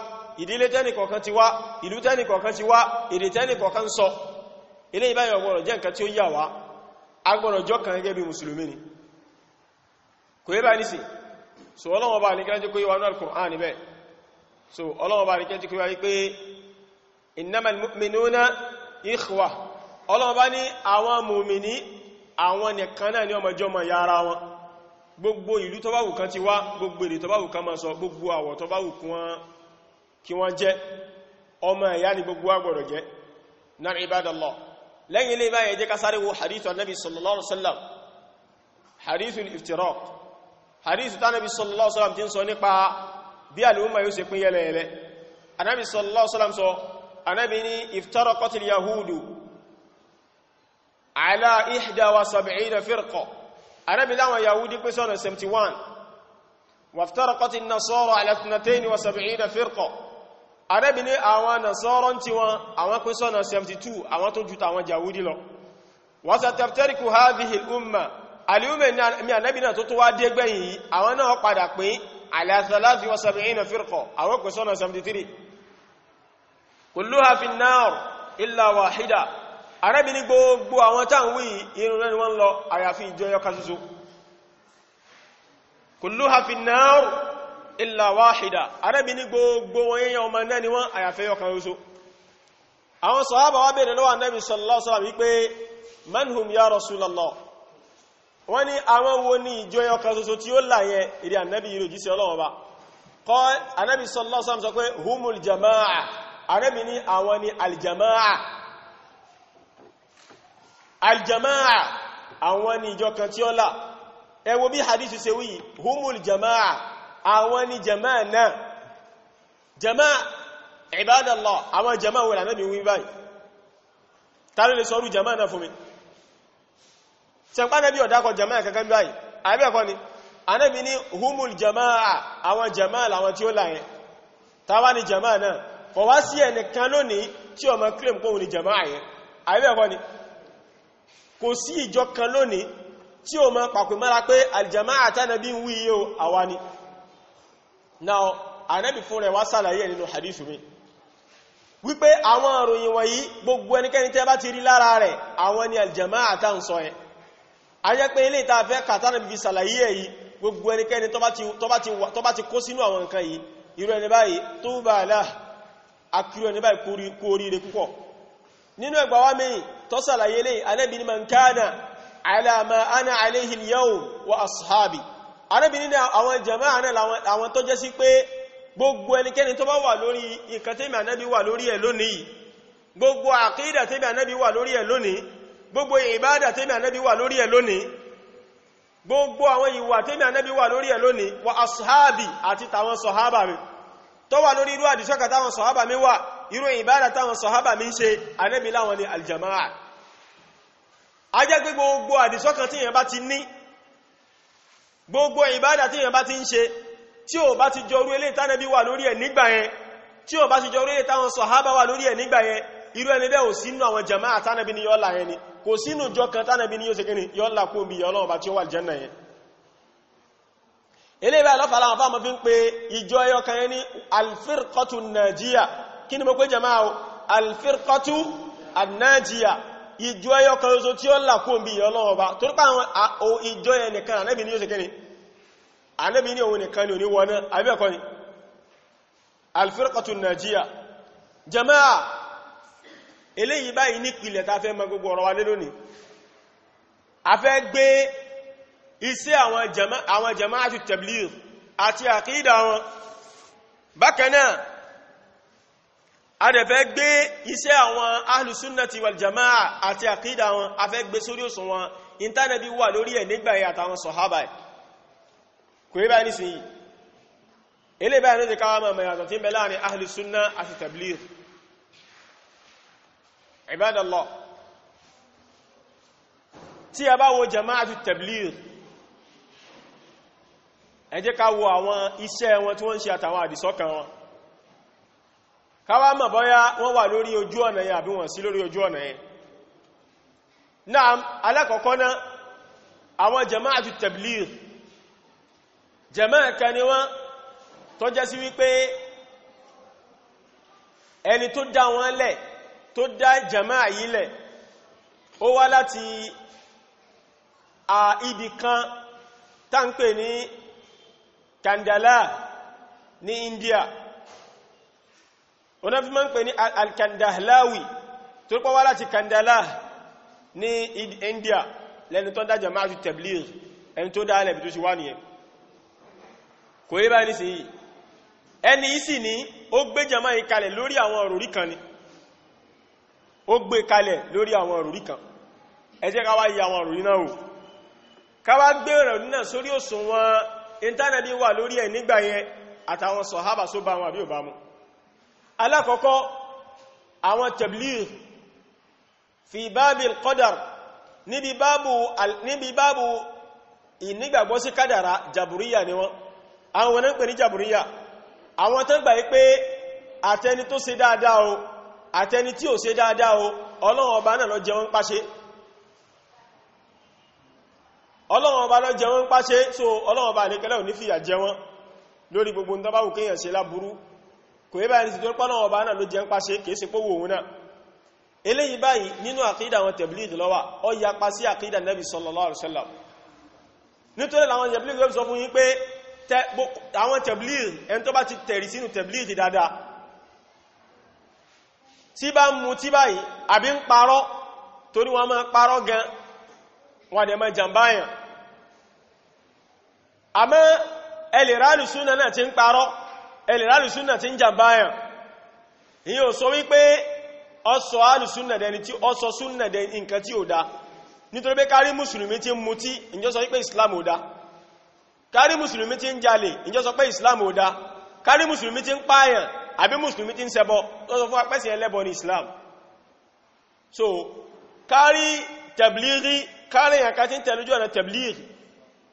ìdílé tẹ́nìkọ̀ọ̀kan ti wá ìlú tẹ́nìkọ̀ọ̀kan ti wá èdè tẹ́nìkọ̀ọ̀kan ń sọ eléyìí báyìí ò gbọdọ̀ jẹ́ nǹkan tí ó yà wá a gbọdọ̀ jọ kan gẹ́gẹ́ bí mùsùlùmí ni kò yẹ báyìí sí so Ọlọ́run bá ní kí lẹ́jẹ́ kó yíwa náà Al-Qur'an níbẹ̀ so Ọlọ́run bá ní kí lẹ́jẹ́ kó yíwa wípé innamal mu'minuna ikhwa Ọlọ́run bá ní àwọn mùmìní àwọn nìkan náà ní ọmọ jọmọ yára wọn gbogbo ìlú tó bá wù kan ti wá gbogbo èdè tó bá wù kan máa sọ gbogbo àwọ̀ tó bá wù kí wọ́n jẹ́ ọmọ ẹ̀yà ni gbogbo wa gbọ́dọ̀ jẹ́ náà ibadallah lẹ́yìn ilé báyẹ̀ jẹ́ ká sáré wo hadithu annabi sallallahu alaihi wasallam hadithu al-iftiraq hadithu ta nabi sallallahu alaihi wasallam tí ń sọ nípa bí al'umma yóò ṣe pín yẹlẹyẹlẹ annabi sallallahu alaihi wasallam sọ annabi ni iftaraqatil yahudu ala 71 firqa annabi láwọn yahudi pín sọ́nà 71 waftaraqatin nasara ala 72 firqa Ànábì ní àwọn Nasara tí wọn àwọn pín sọ́nà 72 àwọn tó jùta àwọn Yahudi lọ wa sataftariqu hadhihi al-umma al-umma mi Ànábì náà tó wá dé gbẹ̀yìn yìí àwọn náà padà pín ala 73 firqa àwọn pín sọ́nà 73 kulluha fi an-nar illa wahida Ànábì ní gbogbo àwọn tá ń wí irun rẹ̀ ni wọ́n lọ àyàfi ìjọ yọkan ṣoṣo kulluha fi an-nar illa wahida Ànábì ní gbogbo wọn yẹn ọmọ náà ni wọ́n àyàfẹ́ ọkàn oṣù àwọn sàhábà wá bèèrè lọ́wọ́ Ànábì sallallahu alaihi wasallam wípé man hum ya Rasulallah wọ́n ní àwọn wo ní ìjọ ọkàn oṣù tí ó láyẹ ìrí Ànábì yìí ròjí sí Ọlọ́run bá kọ́ Ànábì sallallahu alaihi wasallam sọ pé humul jama'a Ànábì ní àwọn ni aljama'a aljama'a àwọn ni ìjọ kan tí ó lá ẹ wo bí hadithu ṣe wí humul jama'a àwọn ni jama'a náà jama'a ibadallah àwọn jama'a wọ́n Ànábì wí báyìí tàbí lè sọ́rú jama'a náà fún mi ṣẹ̀pá Ànábì ọ̀dákọ̀ jama'a kankan báyìí àbẹ́ẹ̀kọ́ ni Ànábì ní humul jama'a àwọn jama'a làwọn tí ó láyẹn tàwà ni jama'a náà kò wá sí ẹnìkan lónìí tí ó máa claim kóhun ni jama'a yẹn àbẹ́ẹ̀kọ́ ni kò sí ìjọ kan lónìí tí ó máa pàpẹ mọ́ra pé aljama'a tánàbí ń wí yíò àwa ni now Ànábì fún rẹ̀ wá sàlàyé nínú hadithu mi wípé àwọn àròyìn wọ̀nyí gbogbo ẹnikẹ́ni tẹ́ bá ti rí lára rẹ̀ àwọn ni aljama'a tá ń sọ ẹ̀ a jẹ́ pé ilé ìta fẹ́ kàtànà bí sàlàyé ẹ̀ yìí gbogbo ẹnikẹ́ni tó bá ti kó sínú àwọn nǹkan yìí irú ẹni báyìí tó bá aláà akírò ẹni báyìí kó oríire púpọ̀ nínú ẹgbà wá mẹ́rin tó sàlàyé lè Ànábì ní man kana ala ma ana alayhi al-yawm wa ashabi Ànábì ní àwọn jama'a náà àwọn tó jẹ́ sí pé gbogbo ẹnikẹ́ni tó bá wà lórí nǹkan tẹ́mi Ànábì wà lórí ẹ̀ lónìí gbogbo àkídà tẹ́mi Ànábì wà lórí ẹ̀ lónìí gbogbo ìbádà tẹ́mi Ànábì wà lórí ẹ̀ lónìí gbogbo àwọn ìwà tẹ́mi Ànábì wà lórí ẹ̀ lónìí wa ashabi àti tàwọn sọ̀hábà mi tó wà lórí irú àdìsọ́kà táwọn sọ̀hábà mi wà irú ìbádà táwọn sọ̀hábà mi ń ṣe Ànábì láwọn ni aljama'a a jẹ́ pé gbogbo àdìsọ́kà tí èèyàn bá ti ní gbogbo ìbádà tí èèyàn bá ti ń ṣe tí ó bá ti jọ orú ilé tánàbí wà lórí ẹ̀ nígbà yẹn tí ó bá ti jọ orú ilé táwọn sọ̀hábà wà lórí ẹ̀ nígbà yẹn irú ẹni bẹ́ẹ̀ ò sínú àwọn jama'a tánàbí ni yọ́lá yẹn ni kò sínú jọ kan tánàbí ni yóò ṣe kí ni yọ́lá kó bí Ọlọ́run bá tí ó wà jẹ́nà yẹn ilé ìbá lọ́fà láwọn fáwọn fi ń pe ìjọ ẹyọ kan yẹn ní alfirqatu najiya kí ni mo pé jama'a o alfirqatu annajiya ìjọ ẹyọ kan oṣo tí ó là kó bí Ọlọ́run bá torípa àwọn ìjọ yẹn nìkan Ànábì ni yóò ṣe kí ni Ànábì ní òun nìkan ni ò ní wọ́n náà àbí ẹ̀kọ́ ni alfirqatu najiya jama'a eléyìí báyìí ní ìpìlẹ̀ ta fẹ́ mọ gbogbo ọ̀rọ̀ wa lé lónìí a fẹ́ gbé iṣẹ́ àwọn jama'atu tabligh àti àkídà wọn. Bákan náà a dẹ̀ fẹ́ gbé iṣẹ́ àwọn ahlus sunnati wal jama'a àti àkídà wọn a fẹ́ gbé sórí òṣùwọ̀n ìntánẹ́bí wà lórí ẹ̀ nígbà yẹ àtàwọn sọ̀hábà ẹ̀. Kò rí báyìí nísìnyí ilé báyìí ló ti káwà mọ̀ yàtọ̀ tí ń bẹ láàrin ahlus sunna àti tabligh. Ibadallah, tí a bá wo jama'atu tabligh ẹ jẹ́ ká wo àwọn iṣẹ́ wọn tí wọ́n ń ṣe àtàwọn àdìsọ́kàn wọn káwà mọ̀ bọ́yá wọ́n wà lórí ojú ọ̀nà yẹn àbí wọ́n sí lórí ojú ọ̀nà yẹn. Náà alákọ̀ọ́kọ́ náà àwọn jama'atu tabligh jama'a kan ni wọ́n tó jẹ́ sí wípé ẹni tó dá wọn lẹ̀ tó dá jama'a yìí lẹ̀ ó wá láti ibi kan tá ń pè ní Kandala ní India. Ọ̀nà fi máa ń pè ní al-Kandahlawi tó pọ̀ wá láti Kandala ní India lẹ́ni tó dá jama'atu tabligh ẹni tó dá lẹ́bi tó ṣe wá nìyẹn. Kò yí báyìí sí yìí ẹni yìí sì ní ó gbé jama'a yìí kalẹ̀ lórí àwọn òrùrí kan ni ó gbé kalẹ̀ lórí àwọn òrùrí kan. Ẹ jẹ́ ká wá yí àwọn òrùrí náà wò ká wá gbé òrùrí náà sórí òṣùwọ̀n ìntánẹ́bí wà lórí ẹ̀ nígbà yẹn àtàwọn sọ̀hábà só bá wọn àbí ò bá mu. Alákọ̀ọ́kọ́ àwọn tabligh fi bábil qadar níbi báàbù ìnígbàgbọ́ sí kádàrá jàbúríyà ni wọ́n. Àwọn wọn ń pè ní jàbúríyà àwọn tó gbà pé àtẹni tó ṣe dáadáa o àtẹni tí ò ṣe dáadáa o Ọlọ́run ọba náà ló jẹ wọ́n páṣẹ. Ọlọ́run ọba ló jẹ wọ́n páṣẹ, so Ọlọ́run ọba àníkẹ́lẹ́ ò ní fìyà jẹ wọ́n lórí gbogbo ń tọ́báwù kéèyàn ṣe láburú. Kò yẹ báyìí tó pọ́nà ọba náà ló jẹ ń páṣẹ kìí ṣe pówó òun náà. Eléyìí báyìí nínú àkídà àwọn tabligh ló wà, ó yapa sí àkídà Nabi sallallahu alaihi wasallam. Nítorí làwọn tabligh ló sọ fún yín pé àwọn tabligh ẹni tó bá ti tẹ̀rí sínú tabligh dáadáa tí bá mú tí báyìí àbí ń parọ́ torí wọ́n máa parọ́ gan wọ́n dẹ̀ máa jàmbáyàn. Àmọ́ ẹlẹ́rálù súnà náà ti ń parọ́ ẹlẹ́rálù súnà ti ń jàmbáyàn. Ìyí ò sọ wípé ọsọ alùsúnà dẹni tí ọsọ súnà dẹni nǹkan tí ó dá. Nítorí pé kárí mùsùlùmí tí ń mutí ìjọ sọ wípé Islam ò dá. Kárí mùsùlùmí tí ń jalè ìjọ sọ pé Islam ò dá. Kárí mùsùlùmí tí ń pààyàn àbí mùsùlùmí tí ń ṣẹbọ tó sọ fún apẹ́sìn ẹlẹ́bọ ní Islam. So kárí tablighi kárí yàn tí ń tẹ̀lójú ọ̀nà tablighi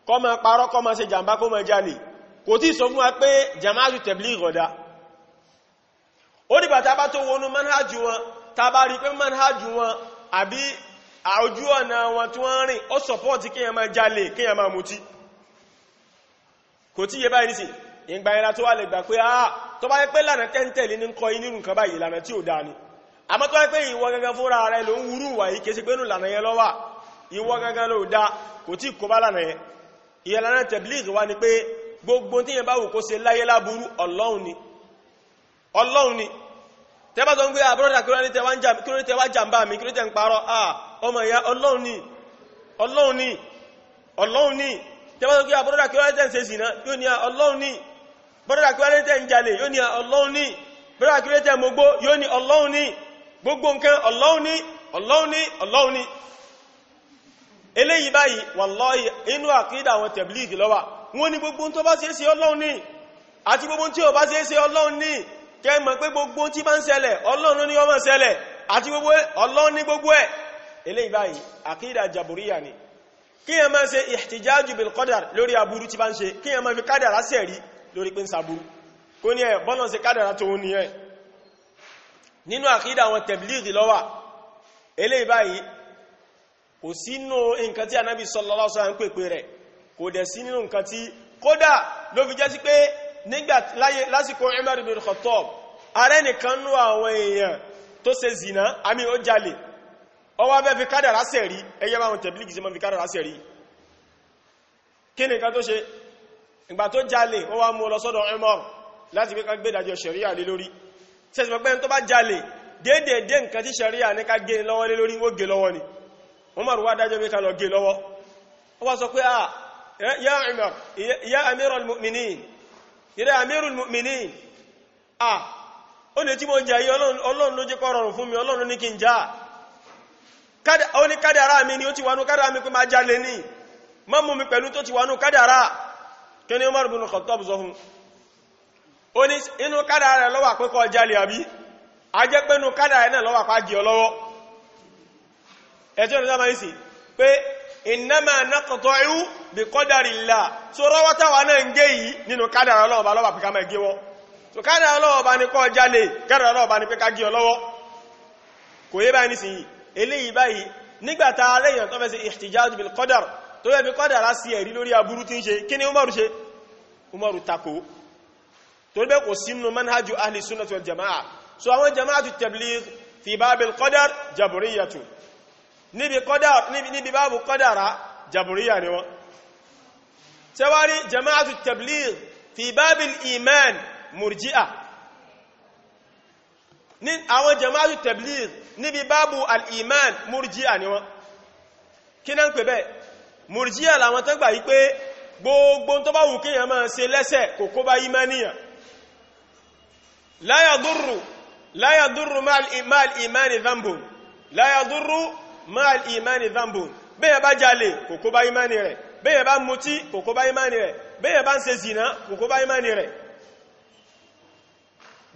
kó máa parọ́ kó máa ṣe jàmbá kó máa jalè kò tí sọ fún wa pé jama'atu tablighi ọ̀dá. Ó dìgbà tá bá tó wọnú manhajù wọn tá bá rí pé manhajù wọn àbí ojú ọ̀nà wọn tí wọ́n rìn ó sọpọ́ọ̀tì kíyàn máa jalè kíyàn máa mutí. Kò tí yẹ báyìí nìsìn ìgbà ìrà tó wà lè gbà pé tó bá yẹ pé lànà tẹ́ntẹ̀lé ní kọ inú nǹkan báyìí lànà tí ò dá ni. Àmọ́ tó yẹ pé ìwọ gangan fúnra rẹ̀ ló ń wúrú wà yìí kése pé nù lànà yẹn lọ́wà ìwọ gangan ló dá kò tí kò bá lànà yẹn. Ìyẹ̀lànà tabligh wá ni pé gbogbo tí yẹn bá wù kó ṣe láyé láburú Ọlọ́run ni tẹ́bá tó ń gbé àbúrọ́dà kí ló ní tẹ́wà jàmbá mi kí ló tẹ́ ń parọ́ ọmọ ìyá Ọlọ́run ni tẹ́bá tó ń gbé àbúrọ́dà kí ló tẹ́ ń ṣe zìnà yóò ní Ọlọ́run ni bọ́dà kí ló tẹ́ ń jalè yóò ní Ọlọ́run ni bọ́dà kí ló tẹ́ mọ́gbó yóò ní Ọlọ́run ni gbogbo nǹkan Ọlọ́run ni eléyìí báyìí wallahi inú àkídà àwọn tabligh ló wà wọ́n ní gbogbo tó bá ṣe é ṣe Ọlọ́run ni àti gbogbo tí ó bá ṣe é ṣe Ọlọ́run ni kẹ́mọ̀ pé gbogbo tí bá ń ṣẹlẹ̀ Ọlọ́run ni ó máa ṣẹlẹ̀ àti gbogbo Ọlọ́run ní gbogbo ẹ̀. Eléyìí báyìí àkídà jàbúríyà ni kí ẹ máa ṣe ihtijaju bil qadar lórí aburú tí bá ń ṣe kí ẹ máa fi kádàrá sẹ̀rí lórí pé ń sàbúrú kó ní ẹ̀ bọ́lọ̀ ṣe kádàrá tó ní ẹ̀ nínú àkídà àwọn tabligh ló wà. Eléyìí báyìí kò sínú nǹkan tí Ànábì sallallahu alaihi wasallam ń pèpè rẹ̀ kò dẹ̀ sí nínú nǹkan tí kódà ló fi jẹ́ sí pé nígbà lásìkò Umar ibn Khattab ààrẹ nìkan nú àwọn èèyàn tó ṣe zina àmì ó jalè ọwọ́ abẹ́ fi kádàrá sẹ̀rí ẹyẹ bá wọn tabligh sí mọ́ fi kádàrá sẹ̀rí. Kí ni nǹkan tó ṣe? Ìgbà tó jalè wọ́n wá mú lọ sọ́dọ̀ Umar láti pé ká gbé ìdájọ́ ṣẹ̀ríà lé lórí. Sẹ́sì pẹ́ tó bá jalè déédéé nǹkan tí ṣẹ̀ríà ní ká gé lọ́wọ́ lé lórí wó gé lọ́wọ́ ni Umar wá dájọ́ pé ká lọ gé lọ́wọ́. Ó wá sọ pé ya Umar ya amirul mu'minin ya amirul mu'minin ó ní tí mo jà yí Ọlọ́run ló jẹ́ kó rọrùn fún mi, Ọlọ́run ní kí n jà ó ní kádàrá mi ni ó ti wà nú kádàrá mi pé máa jalè ní má mú mi pẹ̀lú tó ti wà nú kádàrá. Kí ni Umar ibn Khattab sọ fún ó ní inú kádàrá rẹ̀ ló wà pé kó jalè àbí a jẹ́ pé inú kádàrá náà ló wà pá gí ọ lọ́wọ́ ẹjọ́ ìrìnlẹ́mà ìsì pé innama naqta'u bi qadarillah so rọ́wọ́ta wà náà ń gé yìí nínú kádàrá Ọlọ́run bá lọ́wọ́ pé ká máa gé wọ́ so kádàrá Ọlọ́run bá ní kó jalè kádàrá Ọlọ́run bá ní pé ká gí ọ lọ́wọ́ kò yé báyìí nísìnyí eléyìí báyìí nígbàtà aléyàn tó fẹ́ sí ihtijaj bil qadar tó yẹ bí kádàrá sí ẹ̀rí lórí aburú tí ń ṣe kí ni Umaru ṣe Umaru tako tó bẹ́ kò sínú manhaju ahli sunnah wal jama'a so àwọn jama'atu tabligh fi babil qadar jaburiyatu níbi báàbù qadara jaburiya ni wọ́n tẹwárí jama'atu tabligh fi babil iman murji'a ní àwọn jama'atu tabligh níbi báàbù al-iman murji'a ni wọ́n kí náà ń pè bẹ́ murji'a làwọn tó gbà yí pé gbogbo tó bá wù kíyàn máa ṣe lẹ́sẹ̀ kò kó bá imaniya la yadurru ma'al imani dhanbun la yadurru ma'al imani dhanbun bẹ́yẹ̀ bá jalè kò kó bá imani rẹ̀ bẹ́yẹ̀ bá mutí kò kó bá imani rẹ̀ bẹ́yẹ̀ bá ń ṣe zina kò kó bá imani rẹ̀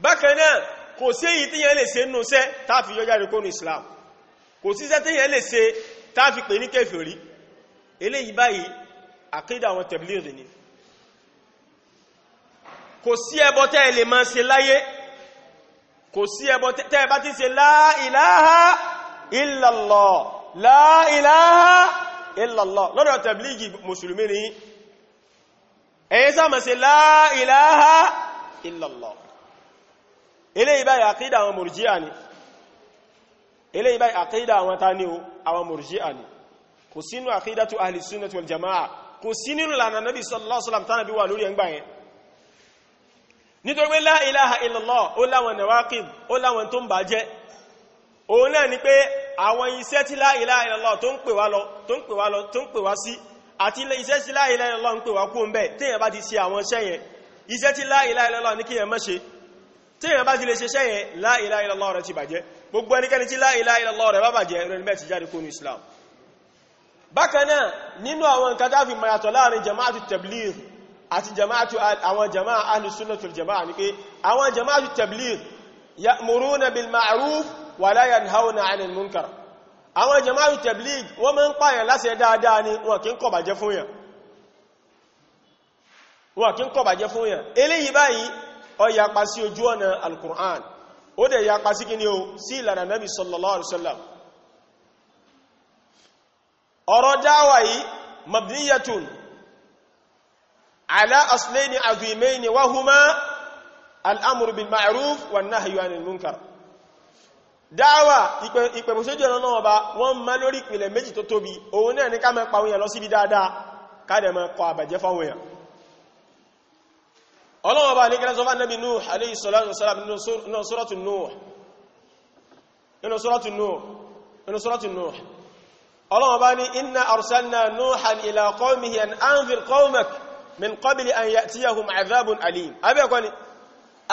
bákan náà kò sí èyí tí yẹn lè ṣe nínú iṣẹ́ táàfi yọ jáde kó ní Islam kò sí iṣẹ́ tí yẹn lè ṣe táàfi pè ní kèfèrí eléyìí báyìí àkídà àwọn tabligh ni kò sí ẹbọ tẹ́ lè máa ṣe láyé kò sí ẹbọ tẹ́ bá ti ṣe la ilaha illallah la ilaha illallah lọ́dọ̀ tablighi mùsùlùmí ni ẹ̀yẹ́ sáàmà ṣe la ilaha illallah eléyìí báyìí àkídà àwọn murji'a ni eléyìí báyìí àkídà àwọn tani o àwọn murji'a ni kò sínú àkídàtu ahli sunnah wal jama'a kò sí nínú lànà nabi sallallahu alaihi wasallam tánàbí wà lórí ẹgbà yẹn nítorí pé la ilaha illallah ó láwọn nawaqid ó láwọn tó ń bà jẹ́ òun náà ni pé àwọn iṣẹ́ tí la ilaha illallah tó ń pè wá sí àti iṣẹ́ tí la ilaha illallah ń pè wá kú ń bẹ́ téèyàn bá ti ṣe àwọn iṣẹ́ yẹn iṣẹ́ tí la ilaha illallah ní kíyàn má ṣe téèyàn bá ti lè ṣe iṣẹ́ yẹn la ilaha illallah rẹ̀ ti bàjẹ́ gbogbo ẹnikẹ́ni tí la ilaha illallah rẹ̀ bá bàjẹ́ rẹ̀ níbẹ̀ ti jáde kó ní Islam bákan náà nínú àwọn nǹkan tá fi mayàtọ̀ láàrin jama'atu tabligh àti àwọn jama'a ahli sunnah wal jama'a ní pé àwọn jama'atu tabligh ya'muruna bil ma'ruf wa la yanhauna 'anil munkar àwọn jama'atu tabligh wọ́n máa ń pààyàn láṣẹ dáadáa ni wọn kì í kọ̀ bàjẹ́ fún yàn eléyìí báyìí ó yapa sí ojú ọ̀nà al-Qur'an ó dẹ̀ yapa sí kíni o sí ìlànà nabi sallallahu alaihi wasallam ọ̀rọ̀ dáwà yìí mabniyatun ala aslaini azimaini wa huma al'amuru bil ma'ruf wa nahyu anil munkar dáwà ìpẹ̀mùsójú ọ̀nà náà bá wọ́n má lórí ìpìlẹ̀ méjì tó tóbi òun náà ní ká mẹ́ pa wọ́n lọ síbi dáadáa káàdẹ̀ mẹ́ kọ àbàjẹ́ fáwọn èèyàn ọlọ́wọ́ bá ní kẹ́lẹ́ sọ fún Nabi Nuh alayhi salatu wassalam nínú suratu Nuh ọlọ́wọ́ bá ní inna arsalna Nuhan ila qawmihi an anzir qawmak min qabli an ya'tiyahum adhabun alim abẹ́ẹ̀kọ́ ni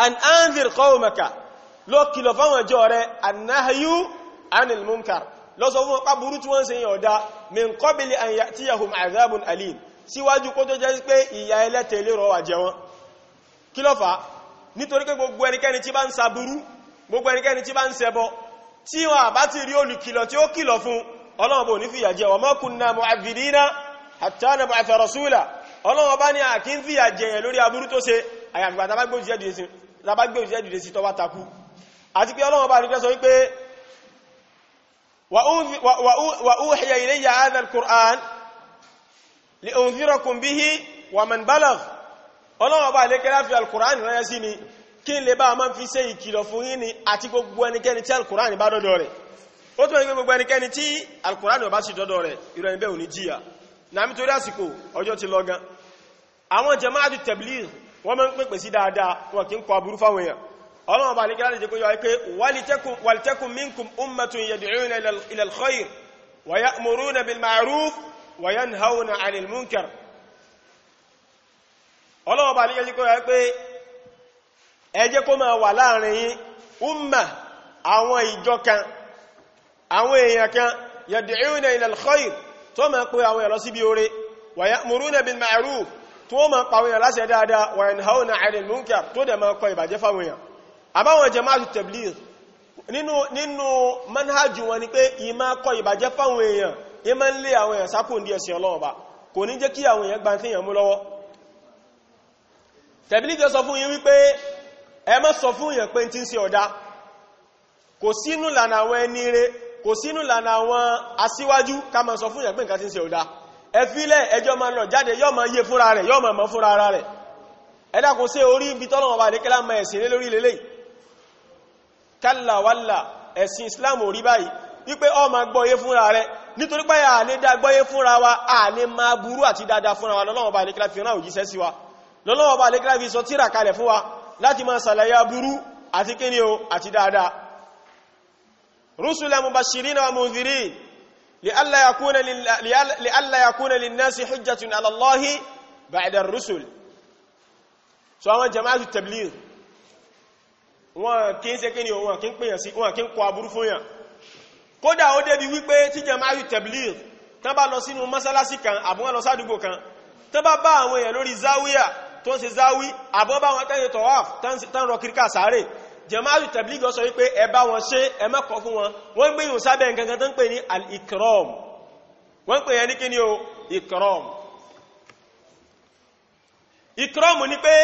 an anzir qawmaka ló kìlọ̀ fáwọn ọjọ́ rẹ̀ annahyu anil munkar lọ sọ fún ọpá burú tí wọ́n ṣe yọ̀dá min qabli an ya'tiyahum adhabun alim síwájú kó tó jẹ́ pé ìyà ẹlẹ́tẹ̀ lè rọ̀ wá jẹ wọ́n kí ló fà nítorí pé gbogbo ẹnikẹ́ni tí bá ń sa burú gbogbo ẹnikẹ́ni tí bá ń ṣẹbọ tí wọ́n bá ti rí olùkìlọ̀ tí ó kìlọ̀ fún Ọlọ́run bò ní fìyà jẹ wa ma kunna mu'adhibina hatta nab'atha rasula Ọlọ́run bá ní àkí ń fìyà jẹ yẹn lórí aburú tó ṣe àyàfìgbà tàbá gbé òjíṣẹ́ dìde sí tó bá takú àti pé Ọlọ́run bá ní kẹ́ sọ wípé wa uhiya ilayya hadha al-Qur'an li unzirakum bihi wa man balagh Ọlọ́run bá lè kẹ́lá fi al-Qur'an rẹ̀ sí mi kí n lè bá máa fi ṣe ìkìlọ̀ fún yín ni àti gbogbo ẹnikẹ́ni tí al-Qur'an bá dọ́dọ̀ rẹ̀ ó tún ẹgbẹ́ gbogbo ẹnikẹ́ni tí al-Qur'an bá sì dọ́dọ̀ rẹ̀ irọ́ ẹgbẹ́ ò ní jíyà náà nítorí àsìkò ọjọ́ ti lọ gan àwọn jama'atu tabligh wọ́n máa ń pèpè sí dáadáa wọn kí ń kọ aburú fáwọn èèyàn Ọlọ́run bá ní kíláàdì jẹ́ kó yọ pé walitakun minkum ummatun yad'una ila al-khayr wa ya'muruna bil ma'ruf wa yanhauna 'anil munkar Ọlọ́run bá ní kẹ́jí kó rẹ̀ pé ẹ jẹ́ kó máa wà láàrin yín umma àwọn ìjọ kan àwọn èèyàn kan yad'una ila al-khayr tó máa pè àwọn èèyàn lọ síbi oore wa ya'muruna bil ma'ruf tó máa pa àwọn èèyàn láṣẹ dáadáa wa yanhauna 'anil munkar tó dẹ̀ máa kọ ìbàjẹ́ fáwọn èèyàn. Àbáwọn jama'atu tabligh nínú manhaj wọn ni pé ìmá kọ ìbàjẹ́ fáwọn èèyàn ìmá ń lé àwọn èèyàn sákò ní ẹ̀sìn Ọlọ́run bá kò ní jẹ́ kí àwọn èèyàn gba tíyàn mú lọ́wọ́. Tabligh sọ fún yín wípé ẹ má sọ fún èèyàn pé tí ń ṣe ọ̀dá, kò sínú lànà àwọn ẹni rere, kò sínú lànà àwọn aṣíwájú ká má sọ fún èèyàn pé nǹkan tí ń ṣe ọ̀dá. Ẹ fílẹ̀ ẹjọ́ máa lọ jáde yọ́ máa yé fúnra rẹ̀ yọ́ máa mọ̀ fúnra ara rẹ̀. Ẹ dákun sí orí ibi tọ́lọ́wọ́ bá lékẹ́lá máa ẹ̀sìn lé lórí lélẹ̀. Kalla walla ẹ̀sìn Islam ò rí báyìí wípé ọ máa gbọ́yé fúnra rẹ̀ nítorí pé à ní dá gbọ́yé fúnra wa à ní máa burú àti dáadáa fúnra wa lọ́lọ́wọ́ bá lékẹ́lá fi rán òjíṣẹ́ sí wa lọ́lọ́wọ́ bá lékẹ́lá fi sọ tírà kalẹ̀ fún wa láti máa ṣàlàyé burú àti kíni o àti dáadáa. Rusulan mubashirina wa mundhirin li'alla yakuna lin-nasi hujjatun 'ala Allahi ba'da ar-rusul. So àwọn jama'atu tabligh wọn kì í ṣe kíni o wọn kì í pèyàn sí wọn kì í kọ aburú fún yàn. Kódà ó débi wípé tí jama'atu tabligh tán bá lọ sínú mọ́sálásí kan àbúwọ́n lọ sádùgbò kan tán bá bá àwọn èèyàn lórí záwíyà tó ń ṣe záwí àbọ́bá wọn tẹ́yẹ tọ́wàf tán rọ kíríkà sáré jama'atu tabligh sọ wípé ẹ bá wọn ṣe ẹ má kọ̀ fún wọn wọ́n gbé yìí sábẹ́ nǹkan tán pè ní al-ikram wọ́n pè yẹn ní kí ni o ikram. Ikram ní pé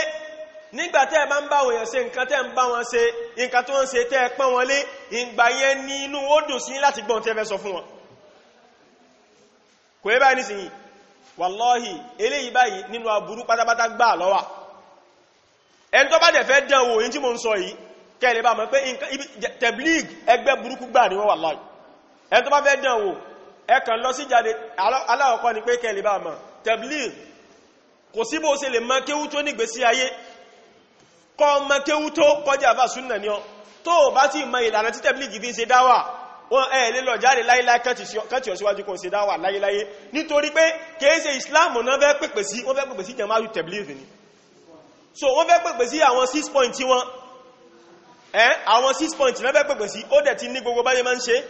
nígbà tẹ́ ẹ bá ń bá wọn ṣe nǹkan tẹ́ ń bá wọn ṣe nǹkan tó ń ṣe tẹ́ ẹ pọ́n wọn lé ìgbà yẹn ní inú ó dùn sí láti gbọ́n tẹ́ fẹ́ sọ fún wọn. Kò yẹ báyìí nísìnyí wàlọ́hì eléyìí báyìí nínú aburú pátápátá gbà lọ́wà. Ẹni tó bá dẹ̀ fẹ́ dán wò yí tí mo ń sọ yìí kẹ́lẹ̀ bá mọ̀ pé tabligh ẹgbẹ́ burúkú gbà ní wọ́n wàlọ́hì. Ẹni tó bá fẹ́ dán wò ẹkàn lọ sí jáde aláwọ̀kọ́ ni pé kẹ́lẹ̀ bá mọ̀ tabligh kò sí bó ṣe lè mọ kéwú tó nígbésí ayé kọ́ mọ kéwú tó kọjá àbá súnnà ni ọ tó bá ti mọ ìlànà tí tabligh fi ń ṣe dáwà wọ́n lè lọ jáde láíláí kẹ́tì ọ̀síwájú kò ṣe dáwà láíláí nítorí pé kèése Islam náà fẹ́ pèpè sí wọ́n fẹ́ pèpè sí jama'atu tabligh ni. So wọ́n fẹ́ pèpè sí àwọn 6 point tí wọ́n àwọn 6 point náà fẹ́ pèpè sí ó dẹ̀ ti ní gbogbo báyé máa ń ṣe.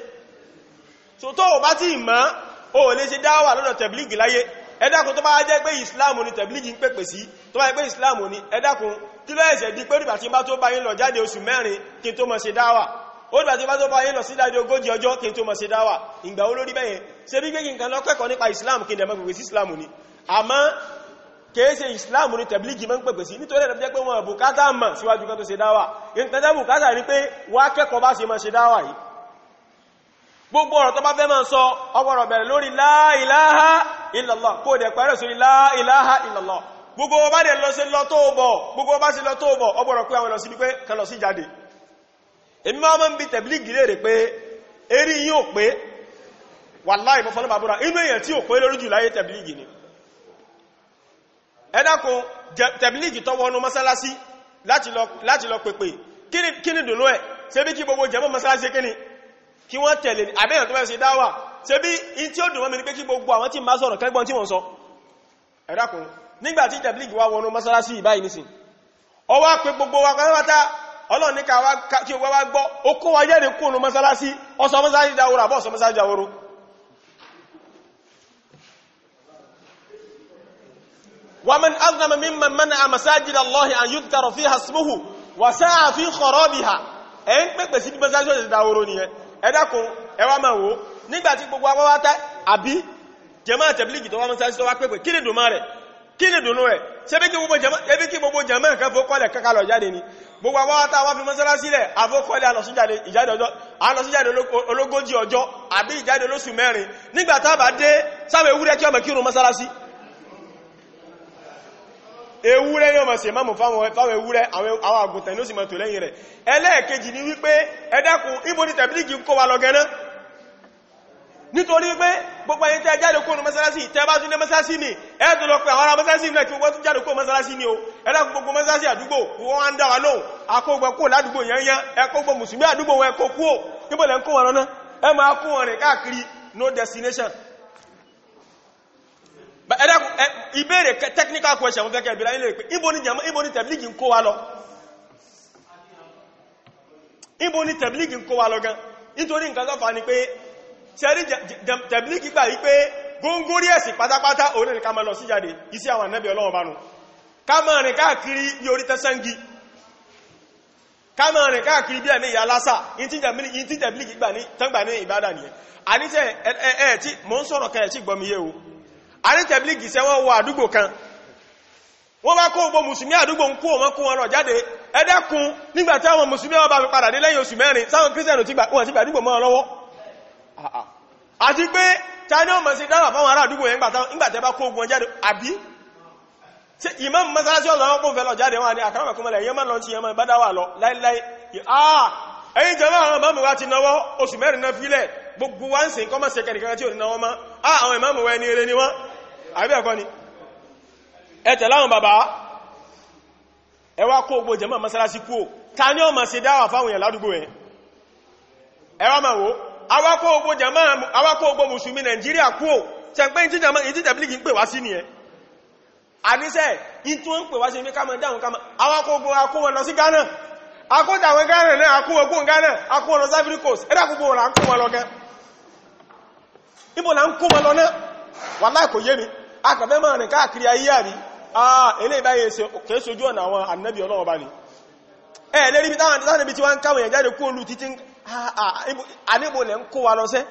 So tó bá ti mọ̀ ó lè ṣe dáwà lọ́dọ̀ tabligh láyé. Ẹ dákun tó bá jẹ́ pé Islam ni tabligh ń pèpè sí tó bá jẹ́ pé Islam ni ẹ dákun kí ló ẹ̀ṣẹ̀ di pé nígbà tí bá tó bá yín lọ jáde oṣù 4 kí n tó máa ṣe dáwà ó dìbà tí bá tó bá yín lọ sí dáadé 40 ọjọ́ kí n tó máa ṣe dáwà ìgbà olórí bẹ́yẹn ṣe bí gbé kí n kan lọ kẹ́kọ̀ọ́ nípa Islam kí n dẹ̀mọ́ pèpè sí Islam ni àmọ́ kèése Islam ni tabligh máa ń pèpè sí nítorí ẹ̀rọ jẹ́ pé wọn bùkátà mọ̀ síwájú kan tó ṣe dáwà ìtẹ́jẹ́ bùkátà ní pé wá kẹ́kọ̀ọ́ bá ṣe máa ṣe dáwà yìí gbogbo ọ̀rọ̀ tó bá fẹ́ máa sọ ọgbọ̀rọ̀ bẹ̀rẹ̀ lórí la ilaha illallah kó dẹ̀ pẹ̀rẹ̀ sórí la ilaha illallah gbogbo ọba dẹ̀ lọ sí lọ tó bọ̀ gbogbo ọba sí lọ tó bọ̀ ọgbọ̀rọ̀ pé àwọn lọ sí bí pé kan lọ sí jáde èmi máa ń bi tabligh léèrè pé erí yín ò pé wàláhì mo fọ́lọ́bà búra inú èèyàn tí ò pé lórí jù láyé tabligh ni ẹ dákun tabligh tó wọnú mọ́sálásí láti lọ pèpè kí ni dùnú ẹ̀ ṣe bí kí gbogbo jẹ́mọ́ mọ́sálásí kíni kí wọ́n tẹ̀lé àbẹ́yàn tó bá ṣe dáwà ṣe bí in tí ó dùn mọ́ mi ní pé kí gbogbo àwọn tí ma sọ̀rọ̀ kẹ́gbọ́n tí wọ́n sọ ẹ dákun nígbàtí tabligh wá wọnú mọ́sálásí ìbáyìí nísìn ó wá pé gbogbo wa pátá Ọlọ́run ní kí wọ́n wá gbọ́ ó kó wa jáde kúrò mọ́sálásí ọsọ mọ́sálásí dáwòrò àbọ́ ọsọ mọ́sálásí dáwòrò wa man azlama mimman mana'a masajida Allahi an yudhkara fiha ismuhu wa sa'a fi kharabiha ẹ̀ ń pèpè sí mọ́sálásí dáwòrò nìyẹn ẹ dákun ẹ wá máa wò nígbàtí gbogbo apáwátá àbí jàmáà tabligh tó wá mọ́sálásí tó wá pèpè kí ni dùnmọ́ rẹ̀ kí ni dùnú rẹ̀ ṣe bí kí gbogbo jàmáà kan fókọ́lẹ̀ kankalọ̀ jáde ni gbogbo apáwátá wá fi mọ́sálásí lẹ̀ àfókọ́lẹ̀ alọ́síjáde ológójì ọjọ́ àbí ìjáde olóṣù 4 nígbàtá bá dé sáwọn ewúrẹ́ kí ọmọ kírun mọ́sálásí ewúrẹ́ yóò mọ̀ sí máàmù fáwọn ewúrẹ́ àwọn àgùntàn ló sì mọ̀ tó lẹ́yìn rẹ̀ ẹlẹ́ẹ̀kejì ni wípé ẹ dákun ibo ni tabligh ń kó wa lọ gẹ́nà nítorí pé gbogbo ẹ̀yin tẹ́ jáde kó ní mọ́sálásí tẹ́ bá tún ní mọ́sálásí mi ẹ tó lọ pé àwọn ará mọ́sálásí náà kí wọ́n tún jáde kó mọ́sálásí ni o ẹ dákun gbogbo mọ́sálásí àdúgbò wọ́n wá ń dá wa lóhùn akógbọ́ kó ládùúgbò yẹnyẹn ẹ kó gbogbo mùsùlùmí àdúgbò wọn ẹ kó kú ò níbo lẹ́ ń kó wọn lọ́nà ẹ máa kó wọn rìn káàkiri no destination ẹ dákun ìbéèrè technical question wọ́n fẹ́ kẹ́ ìbíra ilé pé ibo ni tẹ̀blígì ń kó wa lọ ibo ni tẹ̀blígì ń kó wa lọ gan nítorí nǹkan tó fà ní pé sẹ́rí tẹ̀blígì gbà wípé góngórí ẹ̀sìn pátápátá òun ní ká máa lọ sí jáde iṣẹ́ àwọn ànábì Ọlọ́run bá nù ká máa rìn káàkiri bí orí tẹ́sẹ́ngi ká máa rìn káàkiri bí ẹ̀mí ìyá lásà ìtí tẹ̀blígì gbà ní ìbádà nìyẹn àníṣẹ́ ẹ̀ tí mò ń sọ̀rọ̀ kan ẹ̀ tí gbọmí yé o àní tẹ̀blígì sẹ́wọ́n wọ àdúgbò kan wọ́n bá kó gbogbo mùsùlùmí àdúgbò ń kó wọn lọ jáde ẹ̀dẹ́kun nígbàtí àwọn mùsùlùmí wọn bá fi padà dé lẹ́yìn oṣù mẹ́rin sáwọn kírísẹ̀nù tí wọ́n ti gbàdúgbò mọ́ lọ́wọ́ àti pé tani ó mọ̀ sí dáwà fáwọn ará àdúgbò yẹn nígbàtí bá kó ogun jáde àbí ìmọ̀ mọ́sálásí ọ̀lọ́wọ́ kó fẹ́ lọ jáde wọn ni àkàràmọ̀kúnmọ̀lẹ̀ yẹn mọ́ lọ sí ẹmọ ìbádáwà lọ láíláí ẹ̀yìn jẹ́ àwọn ìmáàmù wa ti náwọ́ oṣù mẹ́rin náà fílẹ̀ gbogbo wa ń sìn kọ́ mọ́ sẹ́kẹ̀rì kan tí ò ní náwọ́ mọ́ àwọn ìmáàmù wa ẹni eré ni wọ́n àbí ẹ̀kọ́ ni ẹ̀tẹ̀ láwọn bàbá ẹwà kó ogbò jẹ́mọ̀ mọ́sálásí kú ò ta ní ọmọ sí dáwà fáwọn èèyàn ládùúgbò ẹ̀ ẹwà máa wó awákó ogbò mùsùlùmí Nàìjíríà kú ò tẹ̀pẹ́ ìtí tẹ̀blígì ń pè wá sí ni ẹ àníṣẹ́ ìtún ń pè wá sí ní kámọ̀ dáhùn kámọ̀ awákó ogbò akó wọn lọ sí Ghana akóta àwọn Ghana náà akó ogbò Ghana akó wọn lọ sí Ivory Coast ẹ̀dá gbogbo wọn là ń kó wọn lọ gẹ́ ibo là ń kó wọn lọ náà wàláhì kò yé mi akàfẹ́ máa rìn káàkiri ayé àrí ilé ìbáyé kìí sojú ọ̀nà àwọn ànábì Ọlọ́run bá ní ẹ̀ lérí bí táwọn ibi tí wọ́n ń káwọn èèyàn jáde kú olú títí àníbò lẹ́ ń kó wa lọ sẹ́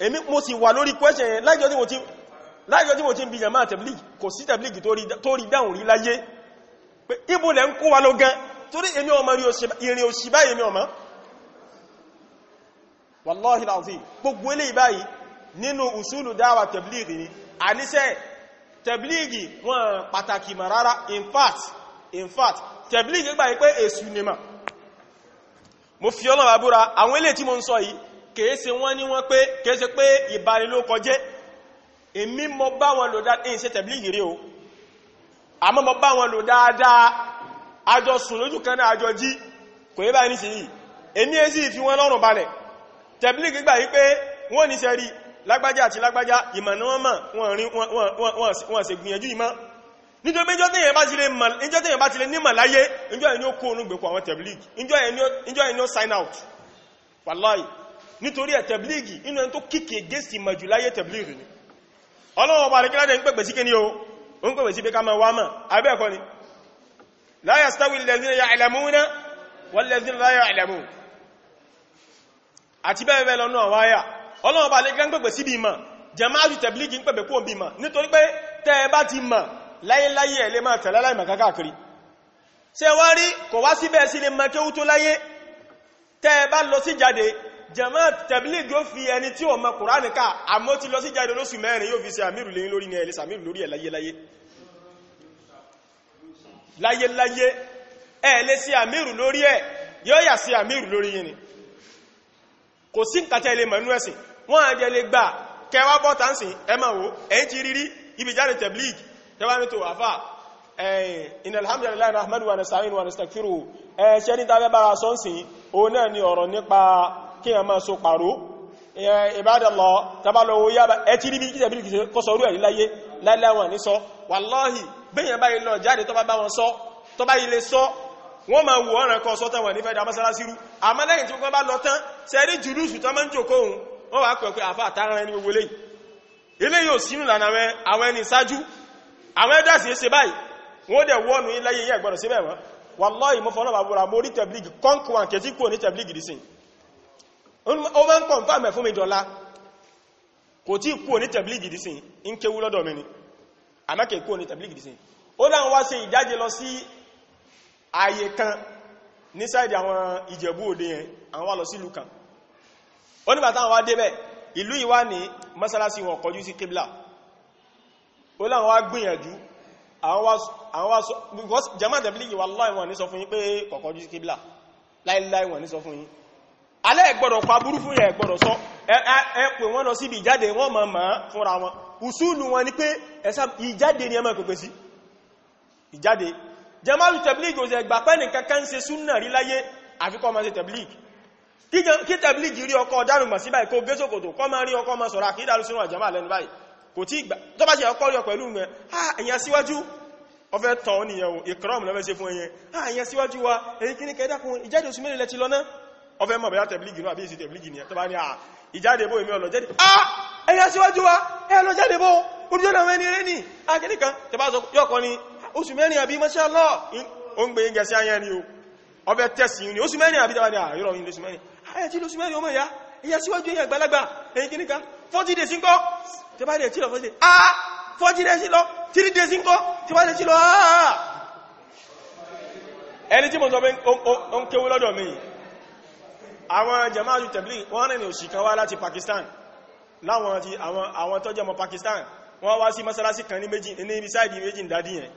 èmi mo sì wà lórí question yẹn láìjọ́ tí mo ti ń bí jàmáà tẹ̀blígì kò sí tẹ̀blígì tó rí dáhùn rí láyé pé ibo lẹ́ ń kó wa lọ gan torí èmi ọmọ rí ìrìn òṣì báyìí èmi ọmọ wallahi alazim gbogbo ilé ìbáyìí nínú usulu dáwà tẹ̀blígì ni àníṣẹ́ tẹ̀blígì wọn pàtàkì mà rárá in fact tẹ̀blígì gbà yí pé èṣù ni mà mo fi Ọlọ́run búra àwọn ilé tí mo ń sọ yìí kèése wọ́n ní wọ́n pé kèése pé ìbanilókọjẹ́ èmi mo bá wọn lò dáadáa èyí ṣe tẹ̀blígì rí o àmọ́ mo bá wọn lò dáadáa àjọ sùn lójú kan náà àjọ jí kò yí báyìí ní sí yìí èmi èsì fi wọn lọ́rùn balẹ̀ tẹ̀blígì gbà yí pé wọ́n ní sẹ́rí lágbájá àti lágbájá ìmọ̀ ní wọ́n mọ̀ wọ́n ṣe gbìyànjú ìmọ̀ nítorí pé ìjọ́ tẹ́yẹ̀ bá ti lè nímọ̀ láyé ìjọ́ ẹni ó kó onú gbèkọ̀ àwọn tẹ̀blígì ìjọ́ ẹni ó sign out wàláhì nítorí ẹ̀ tẹ̀blígì inú ẹni tó kíkè gẹ́sì mọ̀jù láyé tẹ̀blígì ni Ọlọ́run ọba àríkíládẹ̀ ń pẹ̀pẹ̀ sí kí ni o ń pẹ̀pẹ̀ sí pé ká máa wá mọ̀ abẹ́ẹ̀kọ́ ni la yastawi alladhina ya'lamuna walladhina la ya'lamun àti bẹ́ẹ̀ bẹ́ẹ̀ lọ́nà àwọn àyà Ọlọ́run bá lè gán pẹ̀pẹ̀ sí bí mọ̀ jamaatu tẹ̀blígì ń pẹ̀pẹ̀ kó bí mọ̀ nítorí pé tẹ́ ẹ bá ti mọ̀ láyéláyé ẹ̀ lè máa tẹ̀lé láìmọ̀ káàkiri ṣe wá rí kò wá síbẹ̀ sí lè mọ̀ kéwú tó láyé tẹ́ ẹ bá lọ sí jáde jamaatu tẹ̀blígì ó fi ẹni tí ó mọ̀ Kùránì ká àmọ́ ti lọ sí jáde lóṣù mẹ́rin yóò fi ṣe àmìrù lẹ́yìn lórí ní ẹ̀lẹ́ sàmìrù lórí ẹ̀ láyéláyé ẹ̀ lè sí àmìrù lórí ẹ̀ yóò yà sí àmìrù lórí yìí ni kò sí nǹkan tẹ́ ilé mọ̀nú ẹ̀sìn wọ́n àjẹ́ lè gbà kẹwàá bọ́ta ń sìn ẹmà wo ẹ̀yìn ti rírí ibi jáde tẹ̀blígì tẹwàá ní tó àfà innal hamdalillahi nahmaduhu wa nasta'inuhu wa nastaghfiruhu ṣẹ́ ní tàbí bára sọ ń sìn òun náà ni ọ̀rọ̀ nípa kí ẹ máa so pàró ibadallah tabalọ́wọ́ yába ẹ ti rí bí tẹ̀blígì kọsọ̀rú ẹ̀rí láyé láìláwọn ní sọ wallahi bẹ́yẹn báyìí lọ jáde tó bá bá wọn sọ tó bá ilé sọ wọ́n máa wò ọ̀rẹ́ kan sọ́tẹ̀ wọ̀n nífẹ̀ẹ́ dámásálásí rú àmọ́ lẹ́yìn tí wọ́n bá lọ tán sẹ́rí jùlúsù tó máa ń jòkó ohun wọ́n wá pẹ̀ pé àfá àtàrà ẹni gbogbo lẹ́yìn ilé yóò sínú lànà àwọn ẹni ìsájú àwọn ẹ̀dá sí ṣe báyìí wọ́n dẹ̀ wọ́nù iláyé yẹ́ gbọ́dọ̀ síbẹ̀ wọ́n wallahi mo fọ́nà bàbúrà mo rí tẹ̀blígì kọ́nkùn kẹtí kò ní tẹ̀blígì dísìn ó máa ń kọ̀nfàmẹ̀ fún mi dọ́lá kò tí kò ní tẹ̀blígì dísìn ń kéwú lọ́dọ̀ mi ni àmẹ́kẹ̀ kò ní tẹ̀blígì dísìn ó láwọn wá ṣe ìjáde lọ sí ààyè kan ní sáìdì àwọn Ìjẹ̀bú Òde yẹn àwọn wá lọ sí ìlú kan ó nígbàtá àwọn wá débẹ̀ ìlú ìwá ní mọ́sálásí wọn kọjú sí kíblà ó láwọn wá gbìyànjú àwọn wá sọ because jama tẹ̀blígì wallahi wọn ní sọ fún yín pé kọ̀kọ́jú sí kíblà láìláì wọn ní sọ fún yín alẹ́ ẹ̀gbọ́dọ̀ pa burú fún yẹn ẹ̀gbọ́dọ̀ sọ ẹ pè wọ́n lọ síbi ìjáde wọ́n mọ̀ mọ́ fúnra wọn usulu wọn ni pé ìjáde ni ẹ máa pèpè sí ìjáde jamaatu tẹ̀blígì ò ṣe gbà pé nìkankan ṣe súnnà rí láyé àfikọ́ ma ṣe tẹ̀blígì kí tẹ̀blígì rí ọkọ̀ ọ̀dánùgbà sí báyìí kó gẹ́sòkòtò kọ́ ma rí ọkọ̀ ma sọ̀rọ̀ àkídàrú sínú àjàmà lẹ́nu báyìí kò tí gbà tó bá ṣe ọkọ̀ rí ọ pẹ̀lú mẹ́ ẹ̀yà síwájú ọfẹ́ tàn ní ẹ̀wọ̀n ìkọ́rọ̀mù lọ́fẹ́ ṣe fún ẹ̀yẹn ẹ̀yà síwájú wa èyí kí ní kẹ́dàkùn ìjáde oṣù mẹ́rin lẹ́ti lọ́nà ọfẹ́ mọ̀ bẹ̀yà tẹ̀blígì náà bí i tẹ̀blígì ní tó bá ní ìjáde bó èmi ọlọ́jáde ẹ̀yà síwájú wa ẹ̀ lọ jáde bó olùjọ́nà mẹ́ni rẹ̀ ní akẹ́nìkan tẹbá sọ yọ́kọ́ ni oṣù mẹ́rin àbí mashallah ó ń gbé yín gẹ̀ẹ́sí ayẹ́ ni o ọfẹ́ tẹ́sì ní oṣù mẹ́rin àbí tẹbá ní àyọ́rọ̀ yín lóṣù mẹ́rin ayẹ́ tí lóṣù mẹ́rin ọmọ ìyá ẹ̀yà síwájú ẹ̀yà àgbàlagbà ẹ̀yìn kìníkan 40 days ńkọ́ tẹbá rẹ̀ tí lọ 40 days lọ 3 days ńkọ́ tẹbá rẹ̀ tí lọ ẹni tí mo sọ pé ó ń kéwú lọ́dọ̀ mi àwọn jamaatu tabligh wọ́n rìn òṣì kan wá láti Pakistan láwọn tí àwọn tó jẹ́ mọ́ Pakistan wọ́n wá sí mọ́sálásí kan ní ibi sáìdì méjì dádí yẹn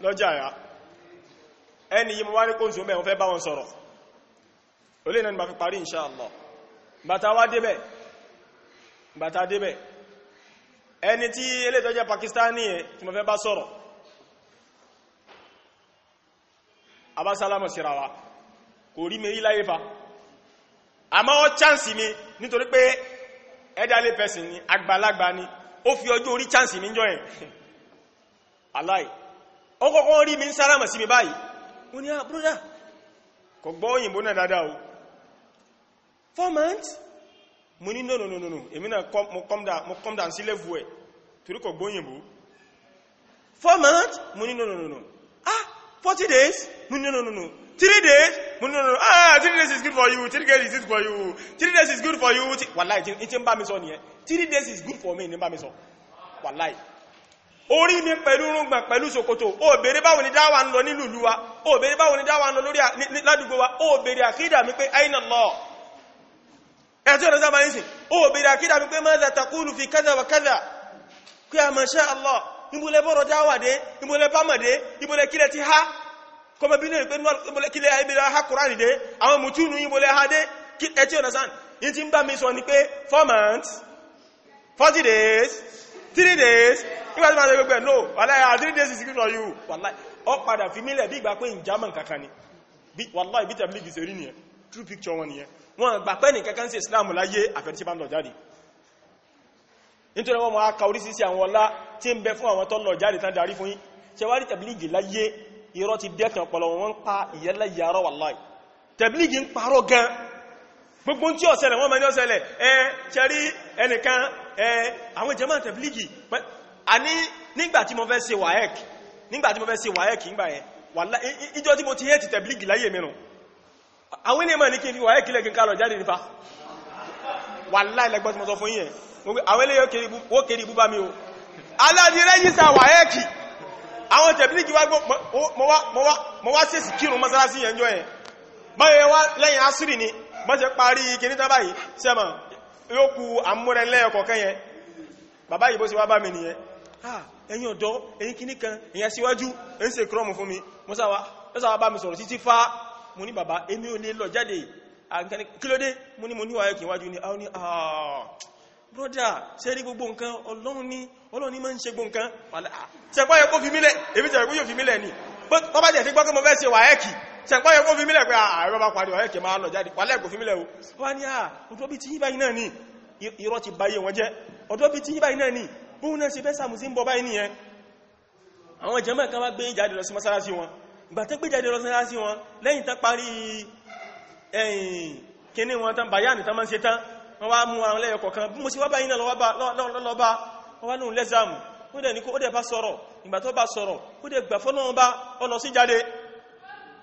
lọ́jà àyà ẹni yìí mo wá ní kó zoom ẹ̀ wọ́n fẹ́ bá wọn sọ̀rọ̀ olè náà ni ma fi parí inṣáàlá bàtà débẹ̀ ẹni tí ilé tó jẹ́ Pakistani yẹn tí mo fẹ́ bá sọ̀rọ̀ abásálámọ̀ síra wa kò rí mi rí láyé fa àmọ́ ó chánsì mi nítorí pé elderly person ni àgbàlagbà ni ó fi ọjọ́ orí chánsì mi jọ ẹ̀ aláì ó kọ́kọ́ rí mi ń sálámọ̀ sí mi báyìí ó ní brother kò gbọ́ òyìnbó náà dáadáa o 4 months mo ní no èmi náà mo come down sí level ẹ̀ torí kò gbọ́ òyìnbó 4 months mo ní no 40 days mo ní no 3 days mo ní no 3 days is good for you 3 days is good for you 3 days is good for you wàláì tí ń bá mi sọ nìyẹn 3 days is good for me ní bá mi sọ wàláì orí mi pẹ̀lú rúgbà pẹ̀lú ṣòkòtò ó bèèrè báwo ni dáwà ń lọ nílùú ìlú wa ó bèèrè báwo ni dáwà ń lọ lórí ládùúgbò wa ó bèèrè àkídà mi pé aina Allah ẹ̀tí ọ̀nà sábà nísìn ó bèèrè àkídà mi pé madha taqulu fi kadha wa kadha kí a ma sha Allah ìbúlẹ̀ bọ́rọ̀ dáwà dé ìbúlẹ̀ bámàdé ìbúlẹ̀ kílẹ̀ ti ha kọmọ bí lè pé ìbúlẹ̀ kílẹ̀ ìbúlẹ̀ ha Kùránì dé àwọn mùtúnù ìbúlẹ̀ ha dé ẹ̀tí ọ̀nà sáà yìí ti ń bá mi sọ ni pé 4 months 40 days 3 days nígbàtí máa lè gbogbo ẹ̀ no wàláhì 3 days is good for you wàláhì ọ padà fi mílẹ̀ bí ìgbà pé ìjámọ̀ kankan ni wàláhì bí tẹ̀blígì ṣe rí nìyẹn true picture wọn nìyẹn wọn gbà pé ní kankan sí Islam láyé àfẹ́tíṣẹ́ bá ń lọ jáde nítorí wọn máa ka orísìí àwọn ọlá tí ń bẹ fún àwọn tó lọ jáde tán darí fún yín ṣe wá rí tẹ̀blígì láyé irọ́ ti dẹ́kan ọpọlọ wọn ń pa ìyẹ́lẹ̀ yàrá wàláhì tẹ̀blígì ń parọ́ gan gbogbo tí ó ṣẹlẹ̀ wọ́n mẹ́ ní ó ṣẹlẹ̀ ṣẹ́rí ẹnìkan àwọn jàmáà tẹ̀blígì àní nígbàtí mo fẹ́ ṣe WAEC nígbà yẹn wàlá ìjọ tí mo ti hẹ́ẹ̀tì tẹ̀blígì láyé mìíràn àwọn ènìyàn ní kí n fi WAEC lẹ́kí ká lọ jáde nípa wàlá ilẹ̀gbọ́n tí mo sọ fún yín àwọn eléyò kèrè ibú bá mi o aláàdì rẹ́jísà WAEC àwọn tẹ̀blígì wá gbọ́ mo wá sèsì kírun mọ́sálásí yẹn jọ yẹn báyẹ̀ wá lẹ́yìn asírì ni bọ́ ṣe parí kìníta báyìí sẹ́mà yóò kú àmúrẹ́lẹ́ ọkọ̀ọ̀kan yẹn bàbá yìí bó ṣe wá bá mi nìyẹn ẹ̀yin ọ̀dọ́ ẹ̀yin kìní kan èyàn síwájú ẹ̀ ń ṣe kírọ́mù fún mi mọ́sáwá bá mi sọ̀rọ̀ títí fá mo ní bàbá èmi ò lè lọ jáde kílódé mo ní wáyé kí wájú ní àwọn ní brọ́dà ṣe rí gbogbo nǹkan ọlọ́run ní máa ń ṣe gbogbo nǹkan ṣẹ̀pá yẹ kó fi mílẹ̀ èmi ṣẹ̀pá yóò fi mílẹ̀ ni bọ́ bá jẹ́ sí gbọ́kọ́ mo fẹ́ ṣe wáyé kì ṣẹ̀pá yẹ kó fi mílẹ̀ pé ààrẹ bá parí wáyé kì máa lọ jáde wálẹ̀ kò fi mílẹ̀ o wá ní ọ̀dọ́ bí tí yí báyìí náà ní irọ́ ti báyé wọn jẹ́ ọ̀dọ́ bí tí yí báyìí náà ní bóun náà ṣe fẹ́ sàmù sí ń bọ báyìí nìyẹn àwọn jàmáà kan wá gbé jáde lọ sí mọ́sálásí wọn ìgbà tán gbé jáde lọ sí mọ́sálásí wọn lẹ́yìn tán parí kíní wọn tán bàyánì tán máa ń ṣe tán wọ́n wá mú àwọn lẹ́yọ kọ̀ọ̀kan bí mo ṣe wá báyìí náà lọ́ba wọ́n wá lóhun lẹ́sàmù ó dẹ̀ ní kó ó dẹ̀ bá sọ̀rọ̀ ìgbà tó bá sọ̀rọ̀ ó dẹ̀ gbà fọ́nà ọba ó lọ sí jáde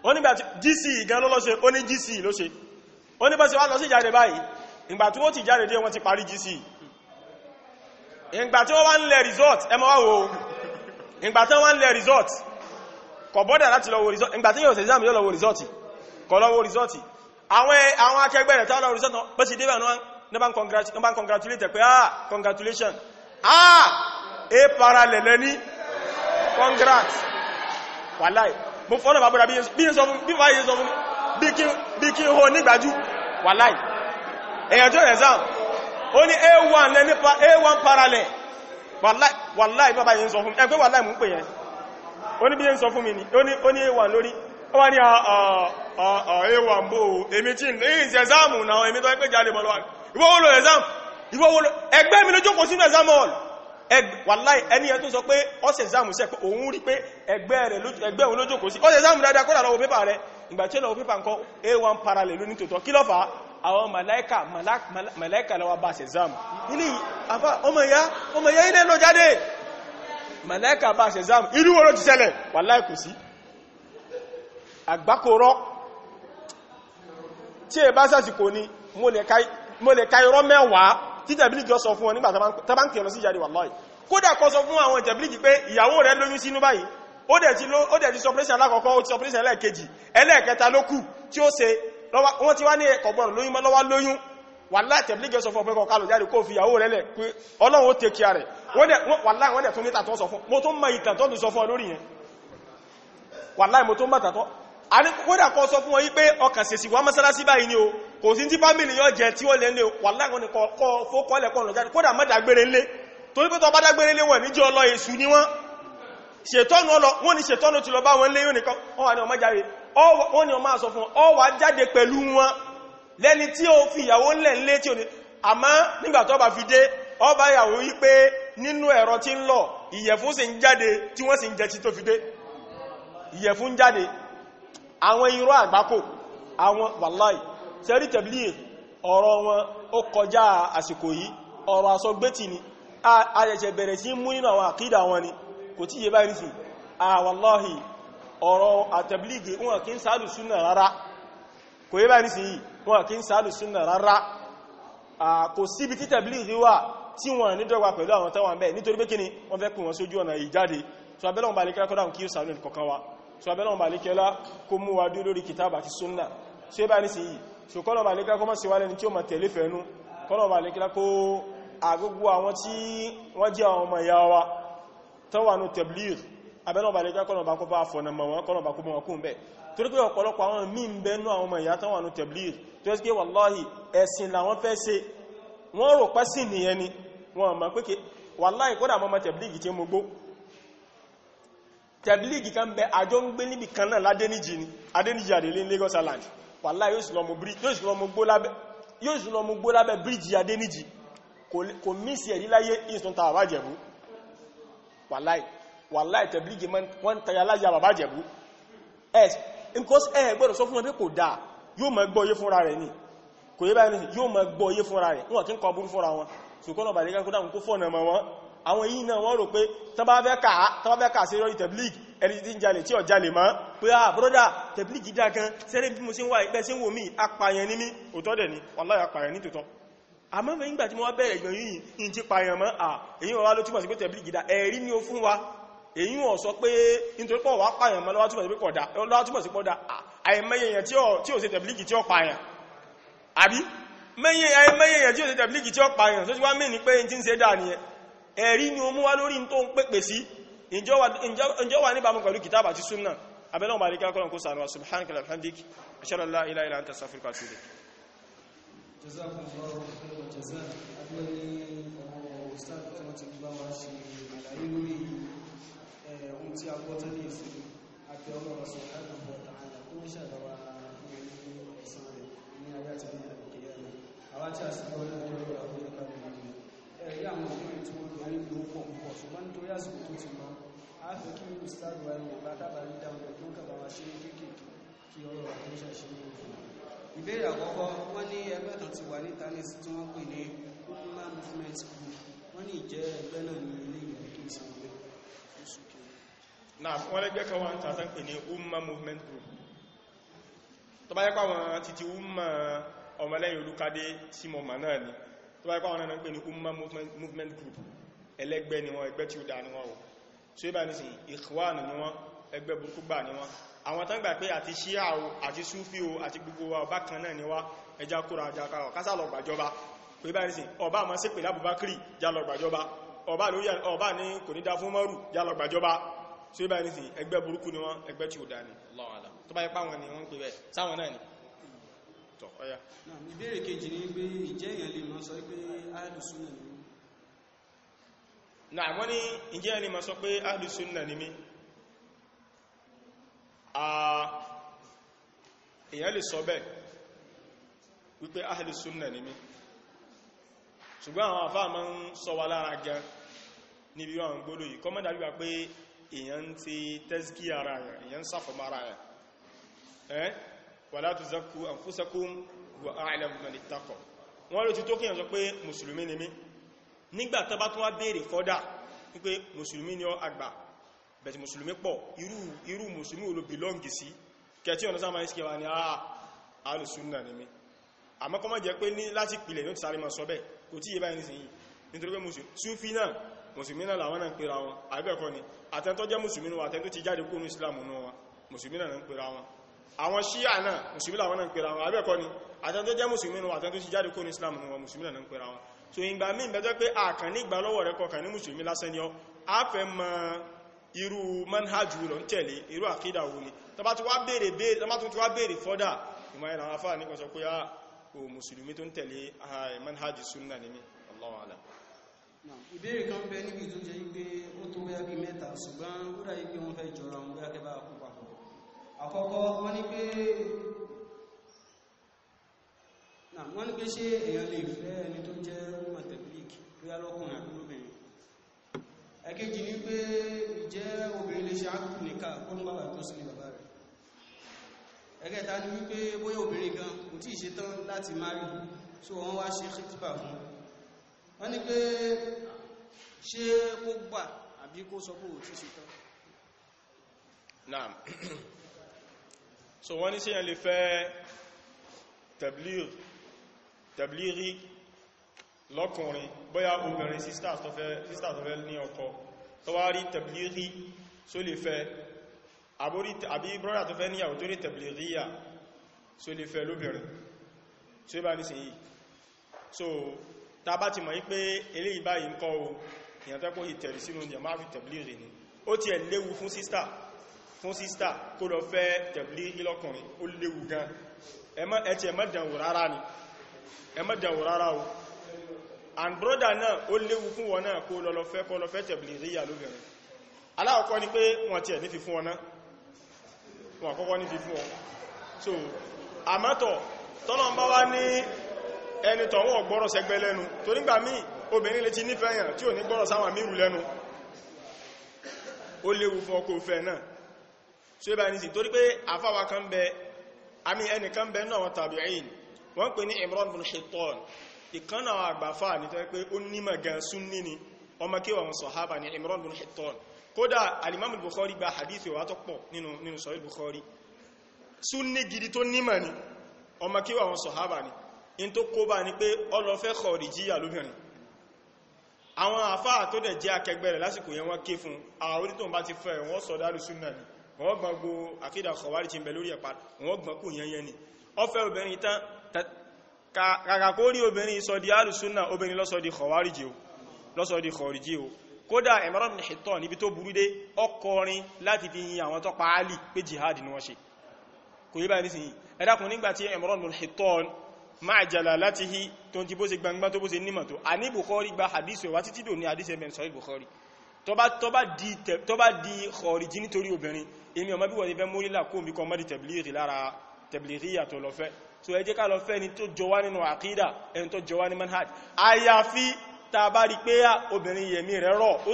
wọ́n nígbà tí GC gan ló ṣe ó ní GC ló ṣe ó ní bá ṣe wá lọ sí jáde báyìí ìgbà tí wọ́n ti jáde dé wọ́n ti parí GC ìgbà tí wọ́n wá ń lẹ resort ẹ máa wò ìgbà tí wọ́n wá ń lẹ resort kò bọ́dà láti lọ wo resort ìgbà tí yóò ṣe exam yóò lọ wo resort kò lọ wo resort àwọn akẹgbẹ́ rẹ̀ táwọn lọ resort náà bó ṣe débẹ̀ ní bá ń congratulate pé congratulation a parallel lẹ́ní congrats wàláì mo fọ́nà bàbúrà bí i sọ fún bí kí n hó nígbàjú wàláì èyàn tó exam ó ní A1 lẹ́ní A1 parallel wàláì bàbá yìí sọ fún ẹgbẹ́ wàláì mú pè yẹn ó ní bí i sọ fún mi ní ó ní A1 lórí ó wá ní A1 bó èmi tí ní exam náà èmi tó ẹgbẹ́ jáde mọ́ lọ́wọ́ ìwọ́wọ́lò exam ìwọ́wọ́lò ẹgbẹ́ mi ló jókòó sínú exam hall wàláì ẹni ẹ tó sọ pé ọ́sẹ̀ exam sẹ́ pé òun rí pé ẹgbẹ́ òun lójókòó sí ọ́sẹ̀ exam dáadáa kó lọ́wọ́ pépà rẹ̀ ìgbà tí ó lọ́wọ́ pépà nǹkan A1 parallel ló ní tòótọ́ kí ló fà á àwọn màláíkà lọ́wọ́ bá ṣe exam ilé ọmọ ìyá ilẹ̀ lọ jáde màláíkà bá ṣe exam irú wo ló ti ṣẹlẹ̀ wàláì kò sí àgbákòrọ́ tí ẹ bá sásìkò ní mo lè ka irọ́ mẹ́wàá tí tẹ̀blígì sọ fún wọn nígbà tàbá ń kìí lọ sí jáde wàláì kódà kọ́ sọ fún àwọn tẹ̀blígì pé ìyàwó rẹ̀ lóyún sínú báyìí ó dẹ̀ ti sọpírẹ́sì alákọ̀ọ́kọ́ ó ti sọpírẹ́sì ẹlẹ́ẹ̀kejì ẹlẹ́ẹ̀kẹta ló kù tí ó ṣe wọ́n ti wá ní ẹ̀kọ̀gbọ̀n lóyún lọ́wọ́ lóyún wàláì tẹ̀blígì sọ fún ọpẹ́kọ̀ kálò jáde kó fi ìyàwó rẹ̀ lẹ̀ pé Ọlọ́run ó tẹ́kì rẹ̀ wàláì wọ́n dẹ̀ tún mítà tó sọ fún mo tó mọ ìtàn tó sọ fún ọ lórí yẹn wàláì mo tó mọ̀ tàtọ́ kódà kọ́ sọ fún wọn yí pé ọkàn sèsì wá mọ́sálásí báyìí ni o kò sí tí fámìlì yọ jẹ tí ó lẹ́ ní wàláì wọn ni kọ́ fókọ́lẹ̀ kọ́ lọ jáde kódà má dágbére lé torí pé tó bá dágbére lé wọn níjọ́ ọlọ́ èṣù ni wọ́n ṣètọ́nù ọlọ wọ́n ni ṣètọ́nù ti lọ bá wọn lé yóò nìkan wọ́n wà ní ọmọ jáde wọ́n ni ọmọ àsọ fún ọ wà jáde pẹ̀lú wọn lẹ́ni tí ó fi ìyàwó ńlẹ̀ ńlé tí ó ní àmọ́ nígbà tó bá fi dé ọba ìyàwó yí pé nínú ẹ̀rọ tí ń lọ ìyẹ̀fun sì ń jáde tí wọ́n sì ń jẹ tí tó fi dé ìyẹ̀fun jáde àwọn irọ́ àgbákò àwọn wàláì sẹ́rí tẹ̀blígì ọ̀rọ̀ wọn ó kọjá àsìkò yìí ọ̀rọ̀ àsọgbétì ni ayẹ̀ṣẹ̀ bẹ̀rẹ̀ sí mú nínú àwọn àkídà wọn ni kò tí yẹ báyìí sí wàláhì ọ̀rọ̀ àtẹ̀blígì wọn kí ń sáàlù súnà rárá kò yẹ báyìí sí wọn kí ń sáàlù súnà rárá kò síbi tí tẹ̀blígì wà tí wọn ní dọ́gba pẹ̀lú àwọn tẹ́wọ̀n bẹ́ẹ̀ nítorí pé kíni wọ́n fẹ́ pè wọn sójú ọ̀nà ìjáde so abẹ́lọ́wọ̀n bá lè kíra kọ́dáhùn kí ó sàánú ìkọ̀kan wa so abẹ́lọ́wọ̀n bá lè kíra kó mú wa dúró lórí kìtàbà àti súnnà so bá ní sí yìí so kọ́lọ̀ bá lè kíra kó mọ́ sí wá lẹ́ni tí ó mọ̀ tẹ̀lé fẹ́nu kọ́lọ̀ bá lè kíra kó àgbogbo àwọn tí wọ́n jẹ́ àwọn ọmọ ìyá wa tán wà ní tẹ̀blígì abẹ́lọ́wọ̀n bá lè kíra kọ́lọ̀ bá kó bá fọ̀nà mọ̀ wọn kọ́lọ̀ bá kó mọ̀ wọn kún bẹ́ẹ̀ torí pé ọ̀pọ̀lọpọ̀ àwọn míì ń bẹ́nu àwọn ọmọ ìyá tán wà ní tẹ̀blígì tó ẹ́ sí pé wàláhì ẹ̀sìn làwọn fẹ́ ṣe wọ́n rò pẹ́ sí nìyẹn ni wọ́n mọ̀ pé wàláhì kódà mọ́ tẹ̀blígì tí mo gbó tẹ̀blígì kan bẹ àjọ ń gbé níbi kan náà ládéníjì ni adéníjì àdèlé Lagos Island wàláhì yóò sì lọ mú gbó lábẹ́ bíríjì adéníjì kò mísì ẹ̀rí láyé ìsúntà àbájẹ̀bú wàláhì tẹ̀blígì wọ́n tayà láyà àbájẹ̀bú gbọ́dọ̀ sọ fún wọn pé kò dáa yóò máa gbọ́ yé fúnra rẹ̀ ni kò yé báyìí yóò máa gbọ́ yé fúnra rẹ̀ wọ́n kí ń kọ burú fúnra wọn ṣùgbọ́n bàdé kákúdà kó fọ́nà mọ́ wọn àwọn yìí náà wọ́n rò pé tán bá fẹ́ kà sí lórí tẹ̀blígì ẹni tí ń jalè tí ó jalè mọ́ pé bródà tẹ̀blígì dá gan sẹ́rẹ́ bí mo sí ń wà ìpẹ́ sí ń wò mí apààyàn ní mí òtọ́ dẹ̀ ni wàláhì apààyàn ní tòótọ́ àmọ́ mẹ́ nígbà tí mo wá bẹ̀rẹ̀ ìgbọ̀n yìí in ti pààyàn mọ́ èyí wọ́n wá ló túmọ̀ sí pé tẹ̀blígì dá ẹ̀rí ni ó fún wa èyí wọ́n sọ pé nítorí pọ̀ wá pààyàn mọ́ lọ́wọ́ túmọ̀ sí pọ̀ dá àìmẹ́yẹyàn tí ó ṣe tẹ̀blígì tí ó pààyàn àbí àìmẹ́yẹyàn tí ó ṣe tẹ̀blígì tí ó pààyàn tó ti wá mí ní pé tí ń ṣe dáa nìyẹn ẹ̀rí ni ó mú wá lórí tó ń pèpè sí ìjọ wà níbàmú pẹ̀lú kìtàbà àti súnnà abẹ́lọ́wọ̀n bá rí kẹ́kọ́lọ̀ kó sànúwà subhanaka wa bihamdik ashhadu an la ilaha illa anta astaghfiruka wa atubu ilayk jazakumullahu khairan jazaa agbẹ́ni ọmọ ustaz tí wọ́n ti gbá wá ṣe àlàyé lórí ohun tí a gbọ́ tán ní ìsìn àti ọlọ́rọ̀ subhanahu wa ta'ala tó ń ṣàdáwà ní ẹ̀sán rẹ̀ ní ayé àti ní àdìkìyà rẹ̀ àwọn tí a sì gbọ́ lọ́wọ́ àwọn ìkàlẹ̀ ẹ̀rí àwọn ọmọdé tí wọ́n lọ nílò pọ̀ pọ̀ ṣùgbọ́n nítorí àsìkò tó ti lọ a fẹ́ kí ustaz wa ní ìgbà tábàrí dáwọn ẹ̀ tó ń kàbà wá ṣe kéèkéèké kí ọ̀rọ̀ àtúnṣe ṣe ní òfin ìbéèrè àkọ́kọ́ wọ́n ní ẹgbẹ́ kan ti wà ní tanis tí wọ́n pè ní Ummah Movement Group wọ́n ní ìjẹ́ ẹgbẹ́ náà ní ilé ìwé kí ìsìn ìwé náà wọ́n lẹ́gbẹ́ kan wọ́n tàbí pè ní Ummah Movement Group tó bá yẹ pàwọn títí Ummah ọmọlẹ́yìn Olúkadé sí mọ̀mà náà ni tó bá yẹ pàwọn náà pè ní Ummah Movement Group ẹlẹ́gbẹ́ ni wọ́n ẹgbẹ́ tí ó dá ni wọ́n wọ́n so ibà ní sí Ikhwan ni wọ́n ẹgbẹ́ burúkú gbà ni wọ́n àwọn tán gbà pé àti Ṣíà o àti Súfí o àti gbogbo wa ọba kan náà ni wá ẹjá kóra ajá káwọ̀ kásà lọ gbàjọba pé bá ní sí ọba àmọ́ sí pèlú Abubakri já lọ gbàjọba ọba ní kò ní dá fún Umaru já lọ gbàjọba so ibà ní sí ẹgbẹ́ burúkú ni wọ́n ẹgbẹ́ tí ó dá ní Allahu a'lam tó bá yẹ pàwọn ni wọ́n pè bẹ́ẹ̀ sáwọn náà ni tọ́ ọya ìbéèrè kejì ní pé ìjẹ́ èèyàn lè máa sọ pé Ahlus Sunnah ni náà wọ́n ní ìjẹ́ ẹni máa sọ pé Ahlus Sunnah ni mí èyàn lè sọ bẹ́ẹ̀ wípé Ahlus Sunnah ni mí ṣùgbọ́n àwọn àfáà máa ń sọ wa lára gan níbi àwọn gbólóhùn yìí kọ́mọ́ dàbí wà pé èèyàn ti tẹ́síkì ara rẹ̀ èèyàn sàfọ̀mọ́ ara rẹ̀ wala tuzakku anfusakum wa a'lamu man ittaqa wọ́n ló ti tó kíyàn sọ pé mùsùlùmí ni mí nígbà tó bá tún wá béèrè fọ́dà wípé mùsùlùmí ni ó àgbà bẹ̀tì mùsùlùmí pọ̀ irú mùsùlùmí olo bìlọ́ǹgì sí kẹtí ọ̀nà sáà máa ń sí kẹwàá ní alùsùnnà ni mí àmọ́ kọ́ mọ́ jẹ́ pé ní láti pìlẹ̀ ní ó ti sáré máa sọ bẹ́ẹ̀ kò tí yé báyìí nísìnyí nítorí pé Súfí náà mùsùlùmí náà làwọn náà ń pera wọn àbẹ́ẹ̀kọ́ ni àtẹ́ntọ́ jẹ́ mùsùlùmí náà àtẹ́ntọ́ ti jáde kúrò ní Islam náà wọn mùsùlùmí náà ń pera wọn àwọn Ṣíà náà mùsùlùmí làwọn náà ń pera wọn àbẹ́ẹ̀kọ́ ni àtẹ́ntọ́ jẹ́ mùsùlùmí náà àtẹ́ntọ́ ti jáde kúrò ní Islam náà wọn mùsùlùmí náà ń pera wọn so ìgbà míì bẹ́jọ́ pé àkàn nígbà lọ́wọ́ rẹ̀ kọkàn ní mùsùlùmí lásán ni ọ́ á fẹ́ mọ irú manhajù lọ ń tẹ̀lé irú àkídà wo ni tọba tó wá béèrè fọ́dà ìmọ̀ ẹ̀nà àwọn afáà nípa sọ pé o mùsùlùmí tó ń tẹ̀lé manhajù súnnà ní mi Allahu a'lam. ìbéèrè kan bẹ níbi tó jẹ́ pé ó tó bẹ́ẹ̀ bí mẹ́ta ṣùgbọ́n ó dà pé wọ́n fẹ́ jọra wọn bẹ́ẹ̀ kẹba àkópa àkọ́kọ́ wọ́n ní pé ṣé èèyàn lè fẹ́ ẹni tó jẹ́ mọ̀tẹ̀bílíkì bóyá lọ́kùnrin àbí lóbìnrin ẹ̀kejì ní pé ìjẹ́ obìnrin lè ṣe ákùnkù nìka kó ní bàbá tó sílé bàbá rẹ̀ ẹ̀kẹta ní wípé bóyá obìnrin gan kò tí ì ṣe tán láti márì so wọ́n wá ṣe khitba fún wọ́n ní pé ṣé kó gbà àbí kó sọ pé ò tí ì ṣe tán. Naam so wọ́n ní sí yẹn lè fẹ́ tẹ̀blírí lọ́kùnrin bóyá obìnrin sisters tó fẹ́ ní ọkọ tó wá rí tẹ̀blírí só lè fẹ́ àbí brọ́dà tó fẹ́ níyàwó tó rí tẹ̀blíríyà só lè fẹ́ lóbìnrin so ibá ní sí yìí so ta bá ti mọ̀ yí pé eléyìí báyìí ń kọ́ o ìyàn tẹ́kọ́ ìtẹ̀rí sínú ìyàn máa fi tẹ̀blírí ni ó ti ẹ̀ léwu fún sísta kó lọ fẹ́ tẹ̀blírí lọ́kùnrin ó léwu gan ẹ̀tì ẹ̀mọ́dànwò rárá ni ẹ̀mọ́dànwò rárá o and brother náà ó léwu fún wọn náà kó lọ fẹ́ tẹ̀blíríyà lóbìnrin aláwọ̀kọ́ ni pé wọ́n ti ẹ̀ nífi fún wọn náà wọ́n àkọ́kọ́ nífi fún wọn so àmọ́tọ̀ tọ́lọ́n bá wá ní ẹni tọ̀wọ́ gbọ́rọ̀ sẹ́gbẹ́ lẹ́nu tó nígbà míì obìnrin lè ti nífẹ̀ẹ́ yàn tí ò ní gbọ́rọ̀ sáwọn mírù lẹ́nu ó léwu fún ọkọ òfẹ́ náà so ibà ní sí torí pé àfáwà kan bẹ àmì ẹnìkan bẹ náà wọn tabi'in wọ́n pè ní Imran bin Hittan ìkan náà àgbàfà ní tó pé ó nímọ̀ gan súnní ni ọmọ kéwà wọn sọ̀hábà ní Imran bin Hittan kódà al-Imam al-Bukhari gba hadith wà tó pọ̀ nínú Sahih Bukhari súnní gidi tó nímọ̀ ni ọmọ kéwà wọn sọ̀hábà ni in tó kó bá ní pé ọlọ́fẹ́ kọ̀ọ̀rìjíyà lóbìnrin àwọn àfáà tó dẹ̀ jẹ́ akẹgbẹ́ rẹ̀ lásìkò yẹn wọ́n ké fún àwọn orí tó ń bá ti fẹ́ wọ́n sọ dálù súnnà ni wọ́n gbọ́n gbó àkídà kọ̀wárí ti ń bẹ lórí ẹ̀pá wọ́n gbọ́n kò yẹn ni ó fẹ́ obìnrin tán kàkà kó rí obìnrin sọ di dálù súnnà obìnrin ló sọ di kọ̀wáríjì o kódà Imran bin Hittan níbi tó burú dé ọkọrin láti fi yin àwọn tó pa Álì pé jihad ni wọ́n ṣe kò yí báyìí nísìnyí ẹ̀dàkùn nígbàtí Imran bin Hittan máa jalalatihi tó ti bó ṣe gbangba tó bó ṣe nímọ̀ tó a ní Bukhari gba hadith wá títí dò ní hadith ẹ̀mẹ́ Sahih Bukhari tó bá di khariji nítorí obìnrin èmi ọmọ bí wọ́n ti fẹ́ mórílà kó bí kọ mọ́dí tẹ̀blìrì lára tẹ̀blìrìyà tó lọ fẹ́ so ẹ jẹ́ ká lọ fẹ́ ni tó jọ wá nínú àkídà ẹni tó jọ wá ní manhaj àyàfi tá bá rí pé obìnrin yẹ̀mí rẹ̀ rọ̀ ó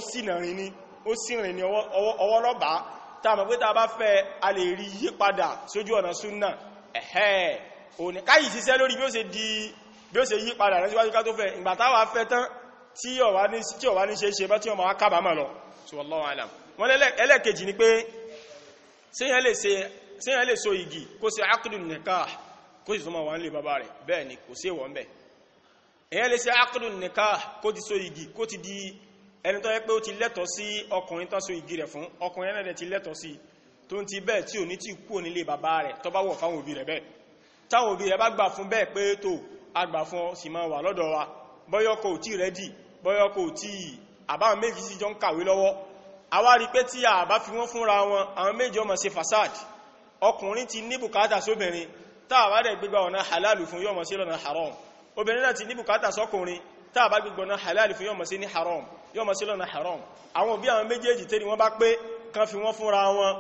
sì rìn ní ọwọ́ lọ́bàá tá mọ̀ pé tá bá fẹ́ a lè rí yí padà sójú ọ̀nà súnnà ẹ̀hẹ́ òní káyì síṣẹ́ lórí bí ó ṣe yí padà rẹ̀ síwájú ká tó fẹ́ ìgbà táwà fẹ́ tán tí ó wá ní ṣe bá tí ọmọ wá kábàámọ̀ lọ so wallahu alam wọ́n ẹlẹ́kejì ni pé síyàn lè so igi kó ṣe aqdun nikah kó sì súnmọ́ wọn lè bàbá rẹ̀ bẹ́ẹ̀ ni kò sí ìwọ̀n bẹ̀ èyàn lè ṣe aqdun nikah kó ti so igi kó ti di ẹni tó yẹ pé ó ti lẹ́tọ̀ sí ọkùnrin tán so igi rẹ̀ fún ọkùnrin náà ti lẹ́tọ̀ sí tó ń ti bẹ́ẹ̀ tí ò ní tí kú nílé bàbá rẹ̀ tó bá wọ̀ fáwọn òbí rẹ̀ bẹ́ẹ̀ táwọn òbí rẹ̀ bá gbà fún bẹ́ẹ̀ pé tó agbà fún sì máa wà lọ́dọ̀ wa bọ́yọ́kọ̀ tí rẹ́dì bọ́yọ́kọ̀ tí àbáwọn méjì sí jọ ń kàwé lọ́wọ́ àwa rí pé tí a bá fi wọ́n fúnra wọn àwọn méjì ọmọ ṣe fasad ọkùnrin ti ní bùkátà sóbìnrin táàbá dẹ̀ gbígbà ọ̀nà halal fún yọ́mọ̀ sí lọ́nà haram obìnrin náà ti ní bùkátà sọ́kùnrin táàbá gbígbà ọ̀nà halal fún yọ́mọ̀ sí ní haram yọ́mọ̀ sí lọ́nà haram àwọn òbí àwọn méjèèjì tẹ́ni wọ́n bá pé kan fi wọ́n fúnra wọn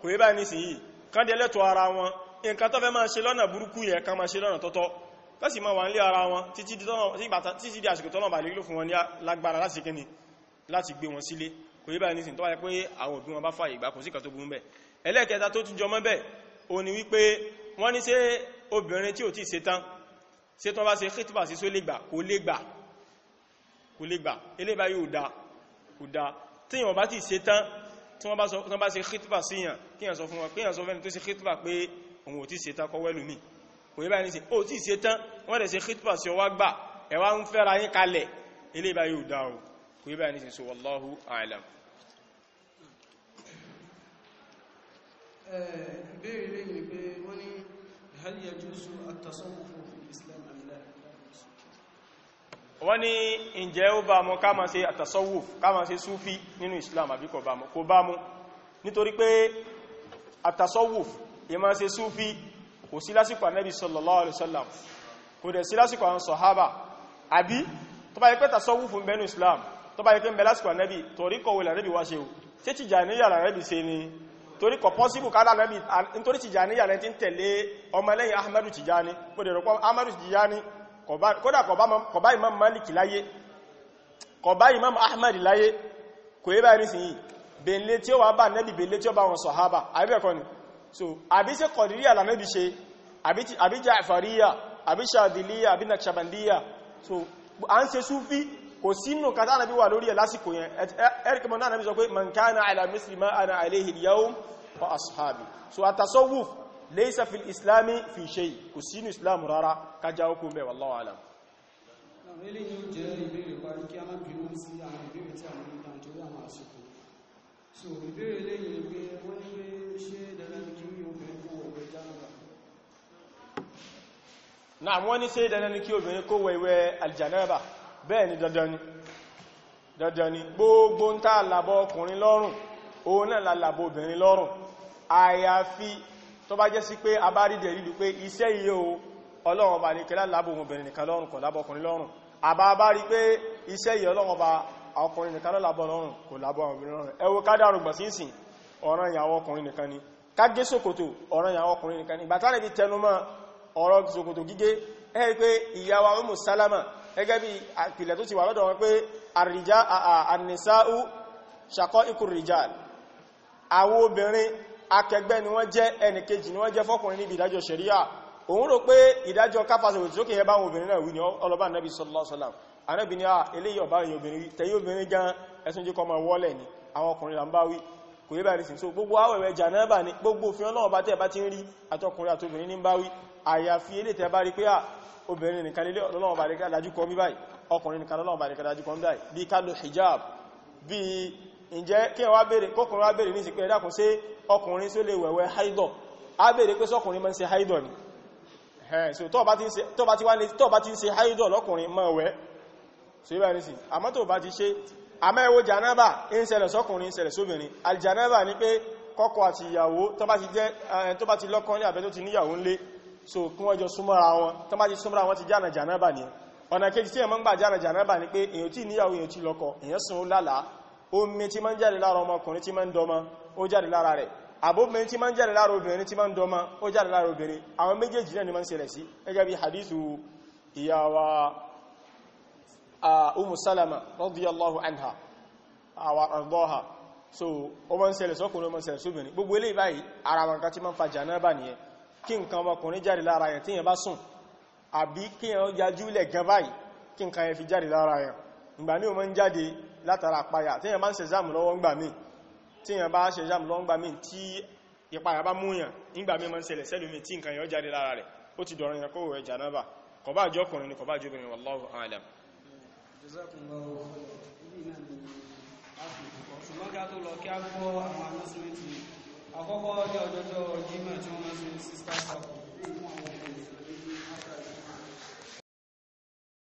kò yẹ báyìí nísìnyí kan dẹ̀ lẹ́tọ̀ ara wọn nǹkan tó fẹ́ máa ṣe lọ́nà burúkú yẹ kan máa ṣe lọ́nà tọ́tọ́ kọ́sì máa wà nílé ara wọn títí di àsìkò tọ́nà bà lè lò fún wọn ní lágbára láti kíni láti gbé wọn sílé kò yí báyìí nísìn tó wáyé pé àwọn òbí wọn bá fàyè gbà kò sí kan tó burú bẹ́ẹ̀. ẹlẹ́ẹ̀kẹta tó tún jọmọ́ bẹ́ẹ̀ ó ní wípé wọ́n ní ṣé obìnrin tí ò tí ì ṣetán ṣé tó bá ṣe khitba sí só lè gbà kò lè gbà eléyìí báyìí ò dáa kò dáa tí èèyàn bá ti ṣetán tí wọ́n bá ṣe khitba síyàn kíyàn sọ fún wọn kíyàn sọ fẹ́ni tó ṣe khitba pé òun ò tí ì ṣetán kọ́ wẹ́lú mi kò yí báyìí nísìn ó tí ì ṣetán wọ́n dẹ̀ ṣe khitba sí ọwá gbà ẹ̀wà ń fẹ́ra yín kalẹ̀ eléyìí báyìí ò dáa o kò yí báyìí nísìn so wallahu a'lam. ìbéèrè lẹ́yìn pé wọ́n ní hal yajuzu at-tasawwuf fi al-islam am la wọ́n ní ǹjẹ́ ó bá mú ká máa ṣe at-tasawwuf ká máa ṣe súfí nínú islam àbí kò bá mú nítorí pé at-tasawwuf yẹ máa ṣe súfí kò sí lásìkò Ànábì sallallahu alaihi wasallam kò dẹ̀ sí lásìkò àwọn sàhábà àbí tó bá yẹ pé tasawwuf ń bẹ nínú islam tó bá yẹ pé ń bẹ lásìkò Ànábì torí kọ̀wé l'Ànábì wá ṣe o ṣé Tìjàníyà l'Ànábì ṣe ni torí kọ̀ pọ́síbù ká l'Ànábì nítorí Tìjàníyà lẹ́ ti ń tẹ̀lé ọmọlẹ́yìn Ahmadu Tìjàní kò dẹ̀ rọ̀pọ̀ Ahmadu Tìjàní kódà kọ̀bá Imam Malik láyé kọ̀bá Imam Ahmad láyé kò yẹ báyìí nísìnyí bèèlé tí ó wà bá Ànábì bèèlé tí ó bá wọn sàhábà àbẹ́ẹ̀kọ́ ni so àbí ṣe Qadiriyya l'Ànábì ṣe àbí Ja'fariyya àbí Shadhiliyya àbí Naqshbandiyya so à ń ṣe súfí kò sínú kátà Ànábì wà lórí ẹ̀ lásìkò yẹn ẹ̀rìkìmọ̀ náà Ànábì sọ pé man kana ala misli ma ana alayhi al-yawm wa ashabi so at-tasawwuf laysa fil islami fi shay kò sínú islam rárá kájá okùn bẹ̀ wallahu alam. ilé yóò jẹ́ ìbéèrè parí kí a má bínú sí àwọn ìbéèrè tí àwọn ìgbà nítorí àwọn àsìkò so ìbéèrè lẹ́yìn pé wọ́n ní pé ṣé dandan ni kí obìnrin kó wẹ̀ jánábà náà wọ́n ní ṣé dandan ni kí obìnrin kó wẹ̀ aljanaba bẹ́ẹ̀ ni dandan ni gbogbo ń tàà làbọ̀ ọkùnrin lọ́rùn òun náà làbọ̀ obìnrin lọ́rùn àyàfi tó bá jẹ́ sí pé a bá rí dẹ̀ rídu pé iṣẹ́ iye o Ọlọ́run bá ní kẹlá lábò obìnrin nìkan lọ́rùn kò lábọ̀ ọkùnrin lọ́rùn àbá bá rí pé iṣẹ́ iye Ọlọ́run bá ọkùnrin nìkan lábọ̀ lọ́rùn kò lábọ̀ obìnrin lọ́rùn ẹ wo ká dárò gbà sínsìn ọ̀ràn ìyàwó ọkùnrin nìkan ni ká gé ṣòkòtò ọ̀ràn ìyàwó ọkùnrin nìkan ni bàtà níbi tẹnumọ́ ọ̀rọ̀ ṣòkòtò gígé ẹ rí pé ìyàwó Ummu Salama gẹ́gẹ́ bí àpìlẹ̀ tó ti wà lọ́dọ̀ wọn pé an-nisā'u shaqā'iqur rijāl àwọn obìnrin akẹgbẹ́ ni wọ́n jẹ́ ẹnìkejì ni wọ́n jẹ́ fọ́kùnrin níbi ìdájọ́ ṣẹ̀ríà òun rò pé ìdájọ́ káfàṣẹ̀wò tí ó kèye bá obìnrin náà wí ní ọlọ́bá Nabi sallallahu alaihi wasallam Ànábì ní eléyìí ọ̀bá èyàn obìnrin tẹ̀yí obìnrin gan ẹ̀sùn jíkọ ma wọ́lẹ̀ ni àwọn ọkùnrin là ń bá wí kò yé bá rí sí so gbogbo àwẹ̀wẹ̀ jànáàbà ní gbogbo òfin Ọlọ́run bá tẹ́ bá ti ń rí àtọkùnrin àtobìnrin ní bá wí àyàfi ilé tẹ́ bá rí pé obìnrin nìkan lé Ọlọ́run bá rí ká dájú kọ mí báyìí ọkùnrin nìkan Ọlọ́run bá rí ká dájú kọ mí báyìí bí ká lo hijab bí ǹjẹ́ kí wá bèèrè kọkùnrin wá bèèrè ní ìsìnkú ẹ̀dàkùn sí ọkùnrin sí ó lè wẹ̀wẹ̀ haidọ̀ a bèèrè pé sọkùnrin máa ń ṣe haidọ̀ ni so tó bá ti ń ṣe haidọ̀ lọ́kùnrin máa wẹ̀ so ibà ní sí àmọ́ tó bá ti ṣe àmọ́ ẹwọ janaba ń ṣẹlẹ̀ sọkùnrin ń ṣẹlẹ̀ sóbìnrin aljanaba ni pé kọ́kọ àti ìyàwó tó bá ti lọ́kọ ní àbẹ́ tó ti níyàwó ńlé so kí wọ́n jọ súnmọ́ra wọn tó bá ti súnmọ́ra wọn ti jána janaba ni ọ̀nà kejì tí ẹ̀mọ́ ń gbà jána janaba ni pé èyàn tí níyàwó èyàn tí lọ́kọ èyàn sùn ó lálàá omi tí máa ń jáde lára ọmọkùnrin tí máa ń dọmọ ó jáde lára rẹ̀ àbóbìnrin tí máa ń jáde lára obìnrin tí máa ń dọmọ ó jáde lára obìnrin àwọn méjèèjì náà ni máa ń ṣẹlẹ̀ sí gẹ́gẹ́ bí hadithu ìyàwó Ummu Salama radiyallahu anha wa ardaha so ó máa ń ṣẹlẹ̀ sọ́kùnrin ó máa ń ṣẹlẹ̀ sóbìnrin gbogbo eléyìí báyìí ara wọn kan tí máa ń fa jànábà nìyẹn kí nǹkan ọmọkùnrin jáde lára yẹn tí yẹn bá sùn àbí kí yẹn yajú lẹ̀ gan báyìí kí nǹkan yẹn fi jáde lára yẹn ìgbà míì ó máa ń jáde látara àpáyà tí yẹn bá ń ṣe exam lọ́wọ́ ńgbà míì tí yẹn bá ṣe exam lọ́wọ́ ńgbà míì tí ìpáyà bá múyàn nígbà míì máa ń ṣẹlẹ̀ sẹ́lùmí tí nǹkan yẹn jáde lára rẹ̀ ó ti dọ̀rọ̀ yẹn kó wẹ̀ jànábà kò bá jẹ́ ọkùnrin ni kò bá jẹ́ obìnrin wallahu a'lam. ṣùgbọ́n kí a tó lọ kí a gbọ́ àwọn anọ́símẹ́ntì àkọ́kọ́ ní ọjọ́jọ́ Jímọ̀ tí wọ́n máa ń ṣe sisters circle